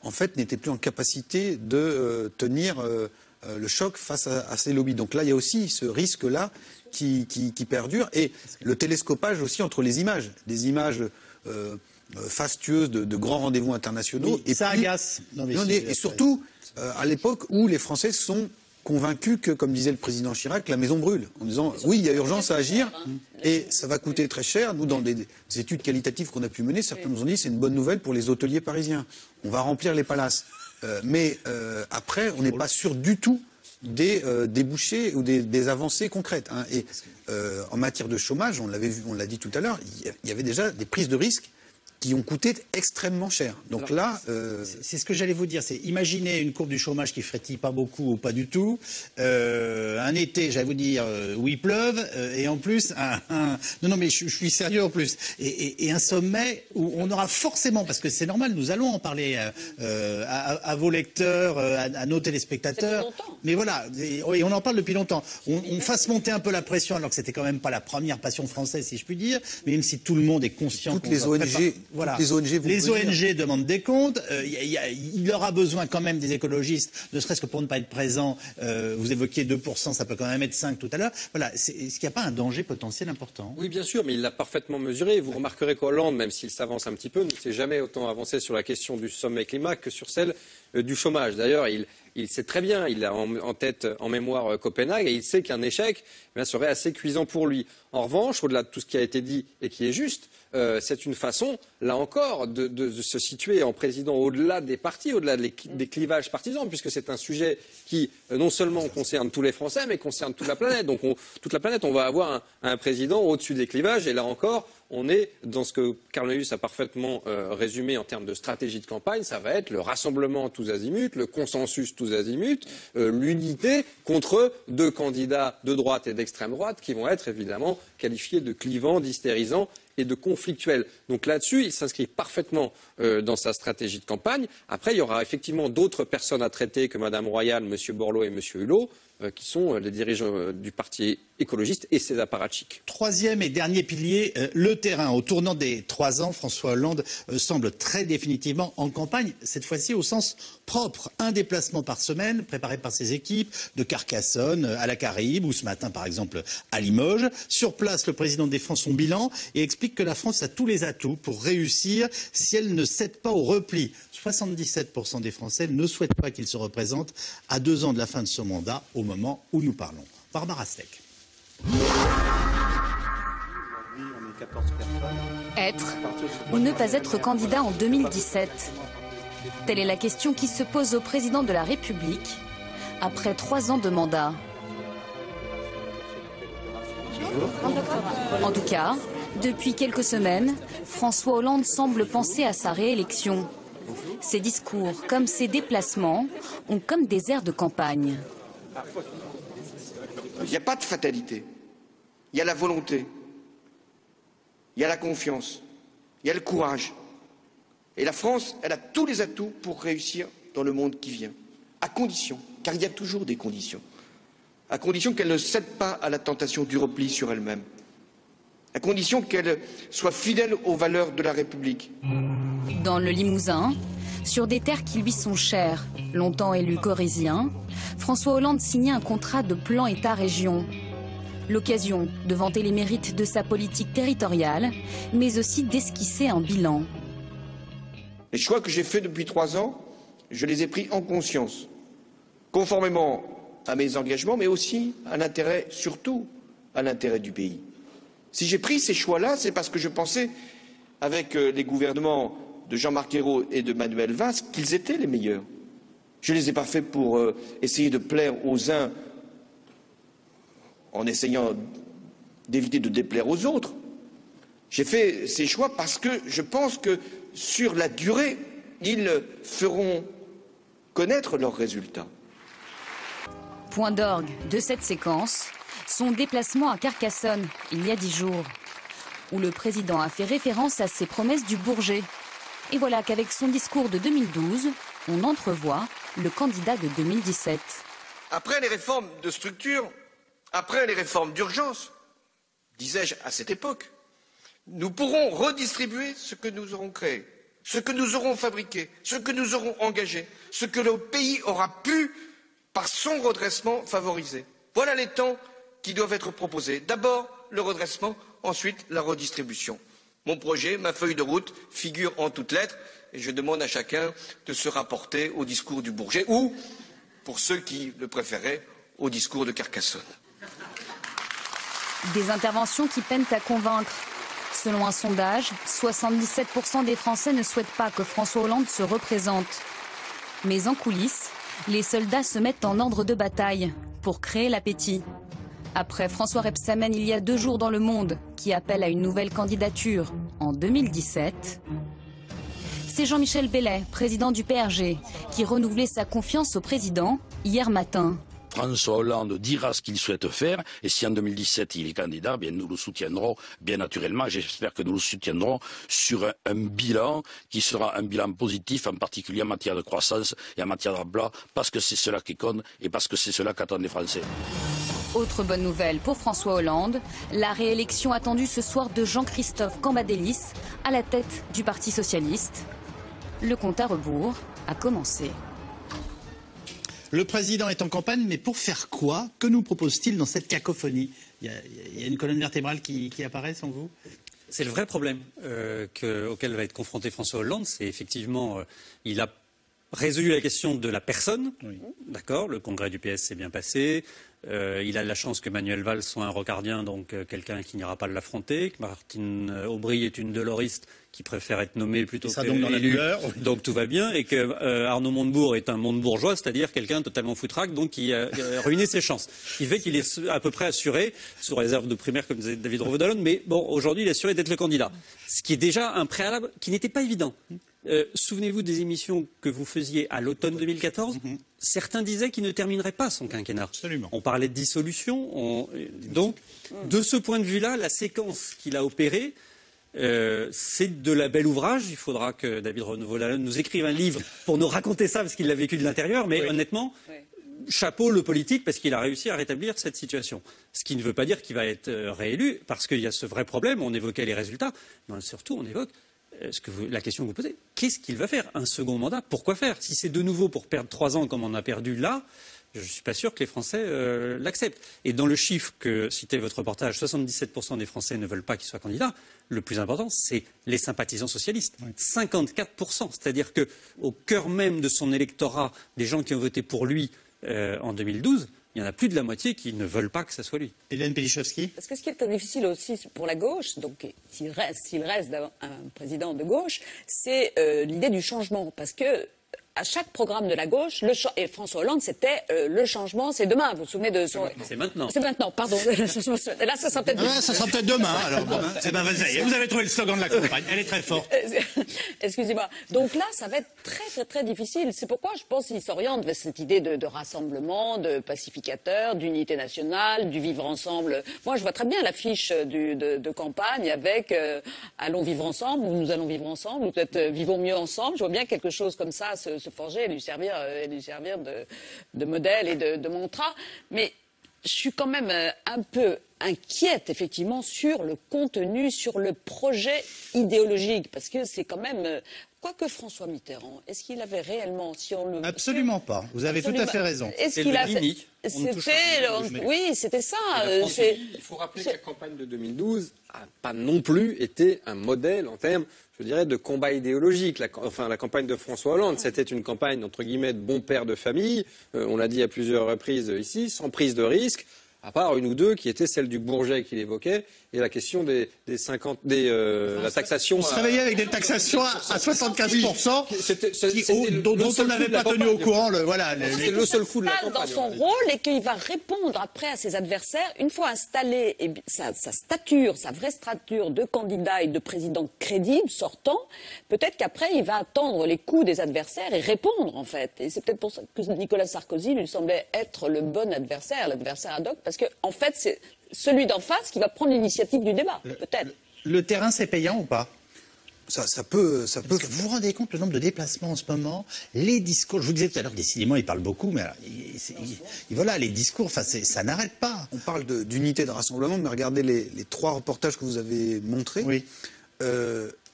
en fait, n'était plus en capacité de tenir le choc face à ces lobbies. Donc là, il y a aussi ce risque-là qui perdure, et le télescopage aussi entre les images, des images fastueuses de grands rendez-vous internationaux. Oui, et ça agace. Et surtout, à l'époque où les Français sont convaincus que, comme disait le président Chirac, la maison brûle, en disant oui, il y a urgence à agir et ça va coûter très cher. Nous, dans des études qualitatives qu'on a pu mener, certains nous ont dit c'est une bonne nouvelle pour les hôteliers parisiens. On va remplir les palaces. Mais après, on n'est pas sûr du tout des débouchés ou des avancées concrètes. Et en matière de chômage, on l'avait vu, on l'a dit tout à l'heure, il y avait déjà des prises de risques qui ont coûté extrêmement cher. Donc là... C'est ce que j'allais vous dire, c'est imaginer une courbe du chômage qui frétille pas beaucoup ou pas du tout, un été, j'allais vous dire, où il pleuve, et en plus, non mais je suis sérieux en plus, et un sommet où on aura forcément, parce que c'est normal, nous allons en parler à vos lecteurs, à nos téléspectateurs, mais voilà, et on en parle depuis longtemps, on fasse monter un peu la pression, alors que c'était quand même pas la première passion française, si je puis dire, même si tout le monde est conscient. Toutes les ONG, voilà. Les ONG demandent des comptes. Il aura besoin quand même des écologistes, ne serait-ce que pour ne pas être présent. Vous évoquiez 2%, ça peut quand même être 5% tout à l'heure. Voilà, est-ce qu'il n'y a pas un danger potentiel important? Oui, bien sûr, mais il l'a parfaitement mesuré. Vous remarquerez qu'Hollande, même s'il s'avance un petit peu, ne s'est jamais autant avancé sur la question du sommet climat que sur celle du chômage. D'ailleurs, il sait très bien, il a en tête, en mémoire Copenhague, et il sait qu'un échec serait assez cuisant pour lui. En revanche, au-delà de tout ce qui a été dit et qui est juste, c'est une façon, là encore, de se situer en président au-delà des partis, au-delà des clivages partisans, puisque c'est un sujet qui non seulement concerne tous les Français, mais concerne toute la planète. Donc toute la planète, on va avoir un président au-dessus des clivages, et là encore, on est dans ce que Carl Neuss a parfaitement résumé en termes de stratégie de campagne, ça va être le rassemblement tous azimuts, le consensus tous azimuts, l'unité contre deux candidats de droite et d'extrême droite qui vont être évidemment qualifiés de clivants, d'hystérisants et de conflictuels. Donc là-dessus, il s'inscrit parfaitement dans sa stratégie de campagne. Après, il y aura effectivement d'autres personnes à traiter que Mme Royal, M. Borloo et M. Hulot, qui sont les dirigeants du parti écologiste et ses apparatchiks. Troisième et dernier pilier, le terrain. Au tournant des 3 ans, François Hollande semble très définitivement en campagne, cette fois-ci au sens propre. Un déplacement par semaine, préparé par ses équipes, de Carcassonne à la Caraïbe, ou ce matin par exemple à Limoges. Sur place, le président défend son bilan et explique que la France a tous les atouts pour réussir si elle ne cède pas au repli. 77% des Français ne souhaitent pas qu'il se représente à 2 ans de la fin de son mandat, au moment où nous parlons. Barbara Steck. Être ou ne pas être candidat en 2017 ? Telle est la question qui se pose au président de la République après 3 ans de mandat. En tout cas, depuis quelques semaines, François Hollande semble penser à sa réélection. Ses discours, comme ses déplacements, ont comme des airs de campagne. Il n'y a pas de fatalité. Il y a la volonté. Il y a la confiance. Il y a le courage. Et la France, elle a tous les atouts pour réussir dans le monde qui vient. À condition, car il y a toujours des conditions, à condition qu'elle ne cède pas à la tentation du repli sur elle-même, à condition qu'elle soit fidèle aux valeurs de la République. Dans le Limousin, sur des terres qui lui sont chères, longtemps élu corrézien, François Hollande signait un contrat de plan État-région. L'occasion de vanter les mérites de sa politique territoriale, mais aussi d'esquisser un bilan. Les choix que j'ai faits depuis 3 ans, je les ai pris en conscience, conformément à mes engagements, mais aussi à l'intérêt, surtout à l'intérêt du pays. Si j'ai pris ces choix-là, c'est parce que je pensais, avec les gouvernements de Jean-Marc Ayrault et de Manuel Valls, qu'ils étaient les meilleurs. Je ne les ai pas faits pour essayer de plaire aux uns en essayant d'éviter de déplaire aux autres. J'ai fait ces choix parce que je pense que, sur la durée, ils feront connaître leurs résultats. Point d'orgue de cette séquence, son déplacement à Carcassonne, il y a 10 jours, où le président a fait référence à ses promesses du Bourget. Et voilà qu'avec son discours de 2012, on entrevoit le candidat de 2017. Après les réformes de structure, après les réformes d'urgence, disais-je à cette époque, nous pourrons redistribuer ce que nous aurons créé, ce que nous aurons fabriqué, ce que nous aurons engagé, ce que le pays aura pu, par son redressement, favoriser. Voilà les temps qui doivent être proposés. D'abord le redressement, ensuite la redistribution. Mon projet, ma feuille de route figure en toutes lettres et je demande à chacun de se rapporter au discours du Bourget ou, pour ceux qui le préféraient, au discours de Carcassonne. Des interventions qui peinent à convaincre. Selon un sondage, 77% des Français ne souhaitent pas que François Hollande se représente. Mais en coulisses, les soldats se mettent en ordre de bataille pour créer l'appétit. Après François Rebsamen il y a 2 jours dans Le Monde, qui appelle à une nouvelle candidature en 2017, c'est Jean-Michel Bellet, président du PRG, qui renouvelait sa confiance au président hier matin. François Hollande dira ce qu'il souhaite faire et si en 2017 il est candidat, bien nous le soutiendrons bien naturellement. J'espère que nous le soutiendrons sur un bilan qui sera un bilan positif, en particulier en matière de croissance et en matière d'emploi, parce que c'est cela qui compte et parce que c'est cela qu'attendent les Français. Autre bonne nouvelle pour François Hollande, la réélection attendue ce soir de Jean-Christophe Cambadélis à la tête du Parti socialiste. Le compte à rebours a commencé. Le président est en campagne, mais pour faire quoi? Que nous propose-t-il dans cette cacophonie? Il y a une colonne vertébrale qui apparaît, sans vous? C'est le vrai problème auquel va être confronté François Hollande. C'est effectivement, il a résolu la question de la personne. Oui. D'accord, le congrès du PS s'est bien passé. Il a de la chance que Manuel Valls soit un rocardien, donc quelqu'un qui n'ira pas l'affronter, que Martine Aubry est une deloriste qui préfère être nommée plutôt qu'élue, donc tout va bien, et que Arnaud Montebourg est un Montebourgeois, c'est-à-dire quelqu'un totalement foutraque, donc qui a ruiné ses chances. Il fait qu'il est à peu près assuré, sous réserve de primaire comme disait David Revaudalon, mais bon, aujourd'hui il est assuré d'être le candidat. Ce qui est déjà un préalable qui n'était pas évident. Souvenez-vous des émissions que vous faisiez à l'automne 2014. Certains disaient qu'il ne terminerait pas son quinquennat. Absolument. On parlait de dissolution. Donc, de ce point de vue-là, la séquence qu'il a opérée, c'est de la belle ouvrage. Il faudra que David Revaudalon nous écrive un livre pour nous raconter ça, parce qu'il l'a vécu de l'intérieur. Mais honnêtement, chapeau le politique, parce qu'il a réussi à rétablir cette situation. Ce qui ne veut pas dire qu'il va être réélu, parce qu'il y a ce vrai problème. On évoquait les résultats, mais surtout on évoque la question que vous posez, qu'est-ce qu'il va faire? Un second mandat? Pourquoi faire? Si c'est de nouveau pour perdre 3 ans comme on a perdu là, je ne suis pas sûr que les Français l'acceptent. Et dans le chiffre que citait votre reportage, 77% des Français ne veulent pas qu'il soit candidat. Le plus important, c'est les sympathisants socialistes. Oui. 54%. C'est-à-dire qu'au cœur même de son électorat, des gens qui ont voté pour lui en 2012, il y en a plus de la moitié qui ne veulent pas que ce soit lui. Hélène Pelichowski. Parce que ce qui est très difficile aussi pour la gauche, donc s'il reste un président de gauche, c'est l'idée du changement. Parce que à chaque programme de la gauche, et François Hollande, c'était le changement, c'est demain. Vous vous souvenez de son... C'est maintenant. C'est maintenant, pardon. Là, ça sera peut-être demain. Ça sera peut-être demain. Alors, vous avez trouvé le slogan de la campagne. Elle est très forte. Excusez-moi. Donc là, ça va être très, très, très difficile. C'est pourquoi je pense qu'il s'oriente vers cette idée de rassemblement, de pacificateur, d'unité nationale, du vivre ensemble. Moi, je vois très bien l'affiche de campagne avec allons vivre ensemble, ou nous allons vivre ensemble, ou peut-être vivons mieux ensemble. Je vois bien quelque chose comme ça se forger et lui servir de modèle et de mantra. Mais je suis quand même un peu inquiète, effectivement, sur le contenu, sur le projet idéologique, parce que c'est quand même... Quoique François Mitterrand, est-ce qu'il avait réellement... Absolument pas. Vous avez tout à fait raison. C'est le Mini. Oui, c'était ça. Il faut rappeler que la campagne de 2012 n'a pas non plus été un modèle en termes, je dirais, de combat idéologique. La campagne de François Hollande, c'était une campagne, entre guillemets, de bon père de famille. On l'a dit à plusieurs reprises ici, sans prise de risque. À part une ou deux qui étaient celles du Bourget qu'il évoquait et la question la taxation. On se réveillait avec des taxations à 75%, dont on n'avait pas tenu au courant. C'est le seul coup de la campagne. Dans son rôle et qu'il va répondre après à ses adversaires une fois installé sa stature, sa vraie stature de candidat et de président crédible sortant. Peut-être qu'après il va attendre les coups des adversaires et répondre en fait. Et c'est peut-être pour ça que Nicolas Sarkozy lui semblait être le bon adversaire, l'adversaire ad hoc. Parce que, en fait, c'est celui d'en face qui va prendre l'initiative du débat, peut-être. Le terrain, c'est payant ou pas? Ça peut. Vous vous rendez compte le nombre de déplacements en ce moment? Les discours, je vous disais tout à l'heure, décidément, il parle beaucoup, mais alors, voilà, les discours, ça n'arrête pas. On parle d'unité de rassemblement, mais regardez les 3 reportages que vous avez montrés. Oui.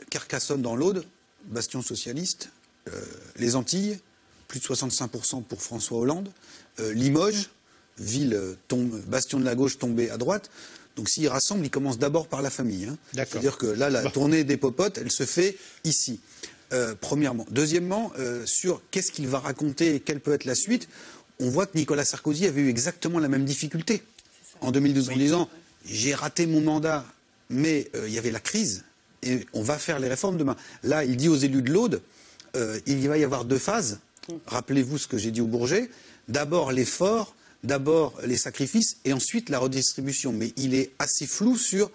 Carcassonne dans l'Aude, bastion socialiste, les Antilles, plus de 65% pour François Hollande, Limoges, ville bastion de la gauche tombée à droite. Donc s'il rassemble, il commence d'abord par la famille. Hein. C'est-à-dire que là, la tournée des popotes, elle se fait ici, premièrement. Deuxièmement, sur qu'est-ce qu'il va raconter et quelle peut être la suite, on voit que Nicolas Sarkozy avait eu exactement la même difficulté en 2012 en disant « j'ai raté mon mandat, mais il y avait la crise et on va faire les réformes demain ». Là, il dit aux élus de l'Aude, il va y avoir 2 phases. Rappelez-vous ce que j'ai dit au Bourget. D'abord l'effort, d'abord les sacrifices et ensuite la redistribution. Mais il est assez flou sur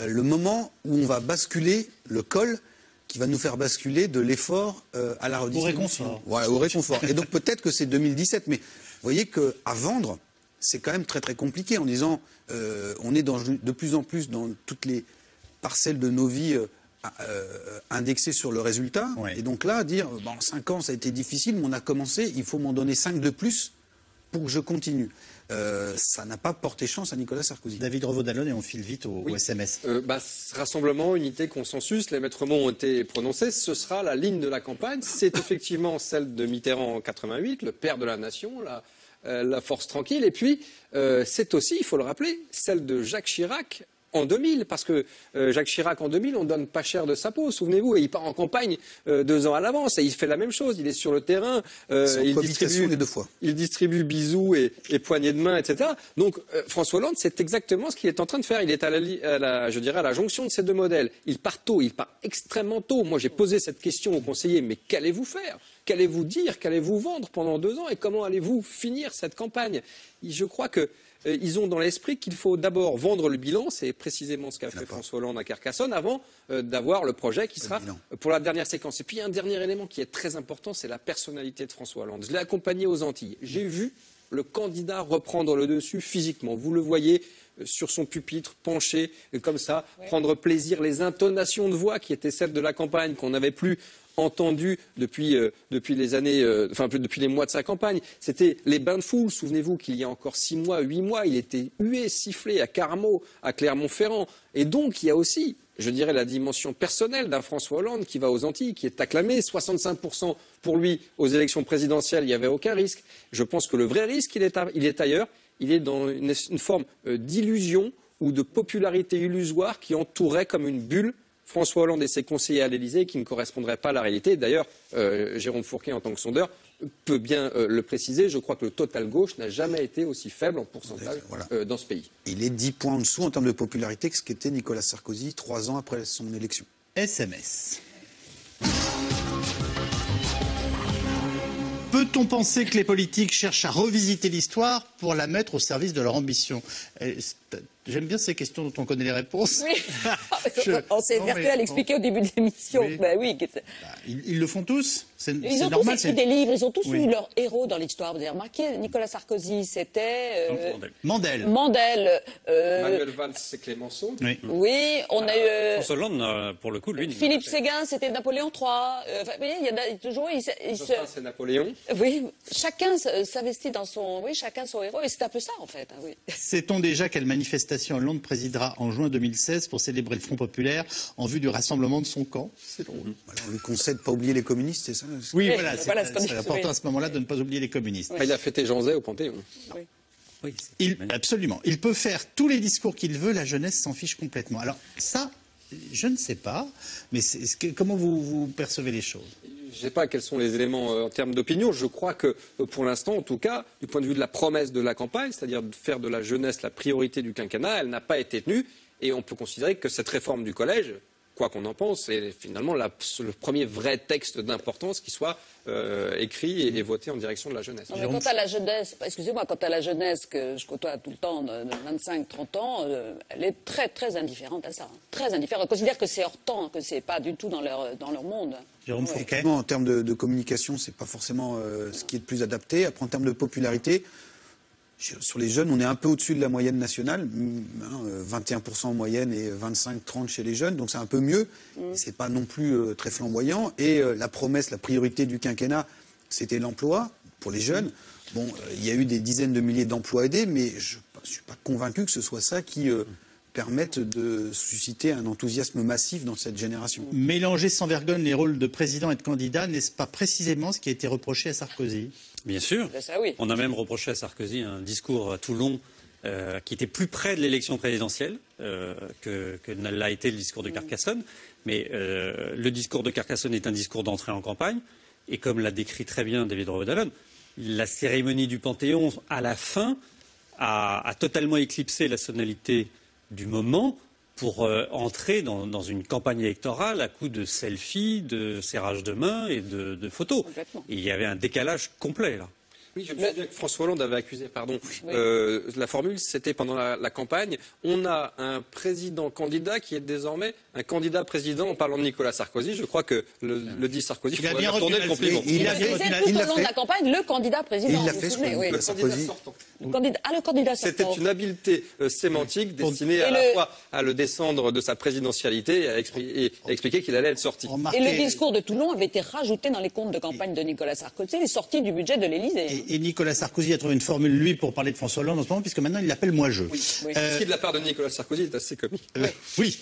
le moment où on va basculer le col qui va nous faire basculer de l'effort à la redistribution. Au réconfort. Voilà, au réconfort. Et donc peut-être que c'est 2017, mais vous voyez qu'à vendre, c'est quand même très très compliqué en disant on est de plus en plus dans toutes les parcelles de nos vies indexées sur le résultat. Ouais. Et donc là, dire en 5 ans ça a été difficile, mais on a commencé, il faut m'en donner 5 de plus pour que je continue. Ça n'a pas porté chance à Nicolas Sarkozy. David Revaud-Dallon, et on file vite au SMS. Rassemblement, unité, consensus, les maîtres mots ont été prononcés. Ce sera la ligne de la campagne. C'est effectivement celle de Mitterrand en 88, le père de la nation, la force tranquille. Et puis, c'est aussi, il faut le rappeler, celle de Jacques Chirac en 2000, parce que Jacques Chirac en 2000, on donne pas cher de sa peau, souvenez-vous, et il part en campagne 2 ans à l'avance, et il fait la même chose, il est sur le terrain, il distribue bisous et poignées de main, etc. Donc François Hollande, c'est exactement ce qu'il est en train de faire. Il est à la jonction de ces 2 modèles. Il part tôt, il part extrêmement tôt. Moi, j'ai posé cette question aux conseillers, mais qu'allez-vous faire ? Qu'allez-vous dire ? Qu'allez-vous vendre pendant 2 ans ? Et comment allez-vous finir cette campagne ? Je crois que ils ont dans l'esprit qu'il faut d'abord vendre le bilan, c'est précisément ce qu'a fait François Hollande à Carcassonne, avant d'avoir le projet qui sera pour la dernière séquence. Et puis il y a un dernier élément qui est très important, c'est la personnalité de François Hollande. Je l'ai accompagné aux Antilles. J'ai vu le candidat reprendre le dessus physiquement. Vous le voyez sur son pupitre, penché, comme ça, prendre plaisir. Les intonations de voix qui étaient celles de la campagne, qu'on n'avait plus entendu depuis les années, depuis les mois de sa campagne. C'était les bains de foule. Souvenez-vous qu'il y a encore 6 mois, 8 mois, il était hué, sifflé à Carmaux, à Clermont-Ferrand. Et donc, il y a aussi, je dirais, la dimension personnelle d'un François Hollande qui va aux Antilles, qui est acclamé. 65% pour lui aux élections présidentielles, il n'y avait aucun risque. Je pense que le vrai risque, il est ailleurs. Il est dans une forme d'illusion ou de popularité illusoire qui entourait comme une bulle François Hollande et ses conseillers à l'Élysée qui ne correspondraient pas à la réalité. D'ailleurs, Jérôme Fourquet, en tant que sondeur, peut bien le préciser. Je crois que le total gauche n'a jamais été aussi faible en pourcentage dans ce pays. Il est 10 points en dessous en termes de popularité que ce qu'était Nicolas Sarkozy 3 ans après son élection. SMS. Peut-on penser que les politiques cherchent à revisiter l'histoire pour la mettre au service de leur ambition ? J'aime bien ces questions dont on connaît les réponses. Oui. On s'est vertué à l'expliquer au début de l'émission. Oui. Ils le font tous. Ils ont tous écrit des livres, ils ont tous eu leur héros dans l'histoire. Vous avez remarqué, Nicolas Sarkozy, c'était... Mandel. Manuel Valls, c'est Clémenceau. Oui, on a eu... François Hollande, pour le coup, lui... Philippe Séguin, c'était Napoléon III. Il y en a toujours... c'est Napoléon. Oui, chacun s'investit dans son... Oui, chacun son héros, et c'est un peu ça, en fait. Oui. Sait-on déjà quelle manifestation Hollande présidera en juin 2016 pour célébrer le Front populaire en vue du rassemblement de son camp ? C'est drôle. On lui concède de ne pas oublier les communistes, c'est ça ? Oui, voilà, c'est important à ce moment-là de ne pas oublier les communistes. Il a fêté Jean Zay au Panthéon. Oui, absolument. Il peut faire tous les discours qu'il veut, la jeunesse s'en fiche complètement. Alors ça, je ne sais pas, mais comment vous percevez les choses ? Je ne sais pas quels sont les éléments en termes d'opinion. Je crois que, pour l'instant, en tout cas, du point de vue de la promesse de la campagne, c'est-à-dire de faire de la jeunesse la priorité du quinquennat, elle n'a pas été tenue. Et on peut considérer que cette réforme du collège, quoi qu'on en pense, c'est finalement le premier vrai texte d'importance qui soit écrit et voté en direction de la jeunesse. Non, mais quant à la jeunesse, excusez-moi, quant à la jeunesse que je côtoie tout le temps, de 25-30 ans, elle est très très indifférente à ça. Très indifférente. Elle considère que c'est hors temps, que c'est pas du tout dans leur monde. Jérôme Fourquet. En termes de communication, c'est pas forcément ce qui est le plus adapté. Après, en termes de popularité, sur les jeunes, on est un peu au-dessus de la moyenne nationale, 21% en moyenne et 25-30 chez les jeunes, donc c'est un peu mieux. C'est pas non plus très flamboyant. Et la promesse, la priorité du quinquennat, c'était l'emploi pour les jeunes. Bon, il y a eu des dizaines de milliers d'emplois aidés, mais je ne suis pas convaincu que ce soit ça qui permette de susciter un enthousiasme massif dans cette génération. Mélanger sans vergogne les rôles de président et de candidat, n'est-ce pas précisément ce qui a été reproché à Sarkozy ? Bien sûr. Ça, oui. On a même reproché à Sarkozy un discours tout long qui était plus près de l'élection présidentielle que ne l'a été le discours de Carcassonne. Mais le discours de Carcassonne est un discours d'entrée en campagne. Et comme l'a décrit très bien David Revaud-Dallon, la cérémonie du Panthéon, à la fin, a totalement éclipsé la sonalité du moment pour entrer dans une campagne électorale à coup de selfies, de serrage de main et de photos. Et il y avait un décalage complet, là. Oui, je me souviens que François Hollande avait accusé, la formule, c'était pendant la campagne. On a un président candidat qui est désormais un candidat président en parlant de Nicolas Sarkozy. Je crois que le dit Sarkozy, il faut bien retourner le compliment. Il a fait tout au long de la campagne le candidat président. Il l'a fait, le candidat sortant. Le candidat sortant. C'était une habileté sémantique destinée à la fois à le descendre de sa présidentialité et à expliquer qu'il allait être sorti. Et le discours de Toulon avait été rajouté dans les comptes de campagne de Nicolas Sarkozy, les sorties du budget de l'Élysée. Et Nicolas Sarkozy a trouvé une formule, lui, pour parler de François Hollande en ce moment, puisque maintenant il l'appelle moi-je. Oui. Ce qui, de la part de Nicolas Sarkozy, est assez comique. Oui,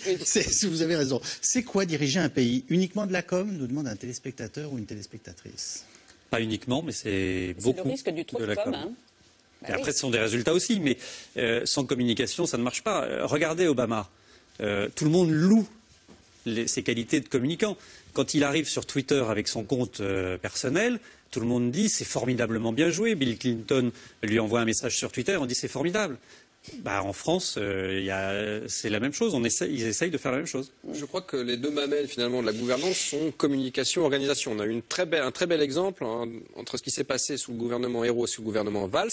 vous avez raison. C'est quoi diriger un pays? Uniquement de la com, nous demande un téléspectateur ou une téléspectatrice? Pas uniquement, mais c'est beaucoup le risque du trop de com. Et après, ce sont des résultats aussi, mais sans communication, ça ne marche pas. Regardez Obama. Tout le monde loue ses qualités de communicant. Quand il arrive sur Twitter avec son compte personnel, tout le monde dit c'est formidablement bien joué. Bill Clinton lui envoie un message sur Twitter, on dit c'est formidable. En France, c'est la même chose. Ils essayent de faire la même chose. Je crois que les deux mamelles finalement de la gouvernance sont communication, organisation. On a eu un très bel exemple entre ce qui s'est passé sous le gouvernement Ayrault et sous le gouvernement Valls.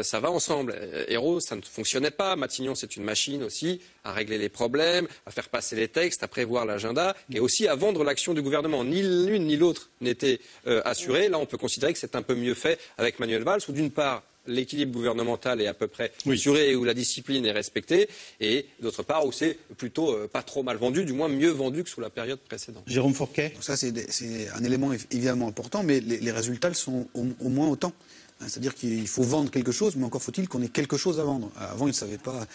Ça va ensemble. Ayrault, ça ne fonctionnait pas. Matignon, c'est une machine aussi à régler les problèmes, à faire passer les textes, à prévoir l'agenda et aussi à vendre l'action du gouvernement. Ni l'une ni l'autre n'était assurée. Là, on peut considérer que c'est un peu mieux fait avec Manuel Valls, où d'une part, l'équilibre gouvernemental est à peu près assuré et où la discipline est respectée, et d'autre part où c'est plutôt pas trop mal vendu, du moins mieux vendu que sous la période précédente. Jérôme Fourquet. Ça, c'est un élément évidemment important, mais les résultats le sont au moins autant. C'est-à-dire qu'il faut vendre quelque chose, mais encore faut-il qu'on ait quelque chose à vendre. Avant, il ne savait pas,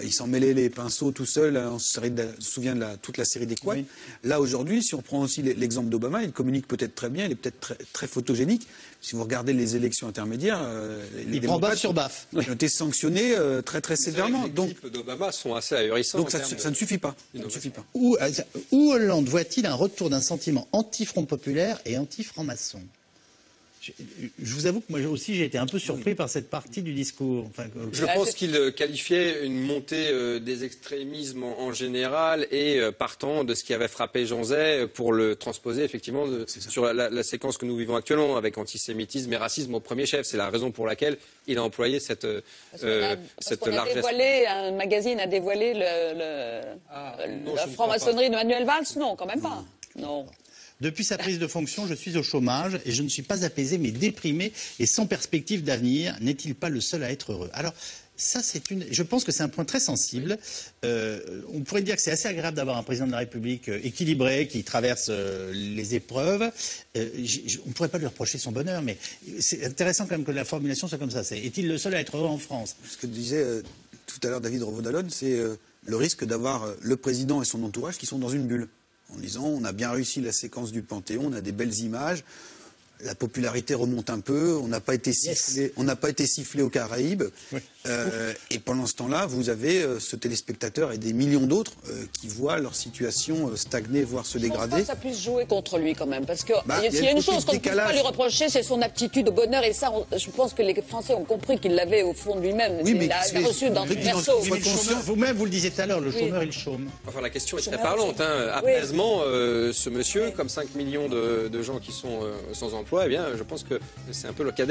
il s'en mêlait les pinceaux tout seul. On se souvient de toute la série des couacs. Oui. Là, aujourd'hui, si on prend aussi l'exemple d'Obama, il communique peut-être très bien, il est peut-être très, très photogénique. Si vous regardez les élections intermédiaires, il prend baffe sur baffe. Ils ont été sanctionnés très très sévèrement. Les clips d'Obama sont assez ahurissants. Donc ça ne suffit pas. Où Hollande voit-il un retour d'un sentiment anti-Front populaire et anti-franc-maçon? Je vous avoue que moi aussi j'ai été un peu surpris par cette partie du discours. Je pense qu'il qualifiait une montée des extrémismes en général et partant de ce qui avait frappé Jean Zay pour le transposer effectivement sur la séquence que nous vivons actuellement avec antisémitisme et racisme au premier chef. C'est la raison pour laquelle il a employé cette large dévoilé, un magazine a dévoilé la franc-maçonnerie de Manuel Valls? Non, quand même pas. Non. Depuis sa prise de fonction, je suis au chômage et je ne suis pas apaisé mais déprimé et sans perspective d'avenir. N'est-il pas le seul à être heureux? Alors, ça, je pense que c'est un point très sensible. On pourrait dire que c'est assez agréable d'avoir un président de la République équilibré, qui traverse les épreuves. On ne pourrait pas lui reprocher son bonheur, mais c'est intéressant quand même que la formulation soit comme ça. Est-il le seul à être heureux en France? Ce que disait tout à l'heure David Revaud-Dallon, c'est le risque d'avoir le président et son entourage qui sont dans une bulle. En disant, on a bien réussi la séquence du Panthéon, on a des belles images, la popularité remonte un peu, on n'a pas été sifflé aux Caraïbes. Oui. Et pendant ce temps-là, vous avez ce téléspectateur et des millions d'autres qui voient leur situation stagner, voire se dégrader. Je pense pas que ça puisse jouer contre lui quand même, parce qu'il y a une chose qu'on ne peut pas lui reprocher, c'est son aptitude au bonheur, et ça, je pense que les Français ont compris qu'il l'avait au fond de lui-même. Oui, mais il l'a reçu dans le verso. Vous-même, vous le disiez tout à l'heure, le chômeur, il chôme. Enfin, la question est très parlante. Apaisement, ce monsieur, comme 5 millions de gens qui sont sans emploi, eh bien, je pense que c'est un peu le cadet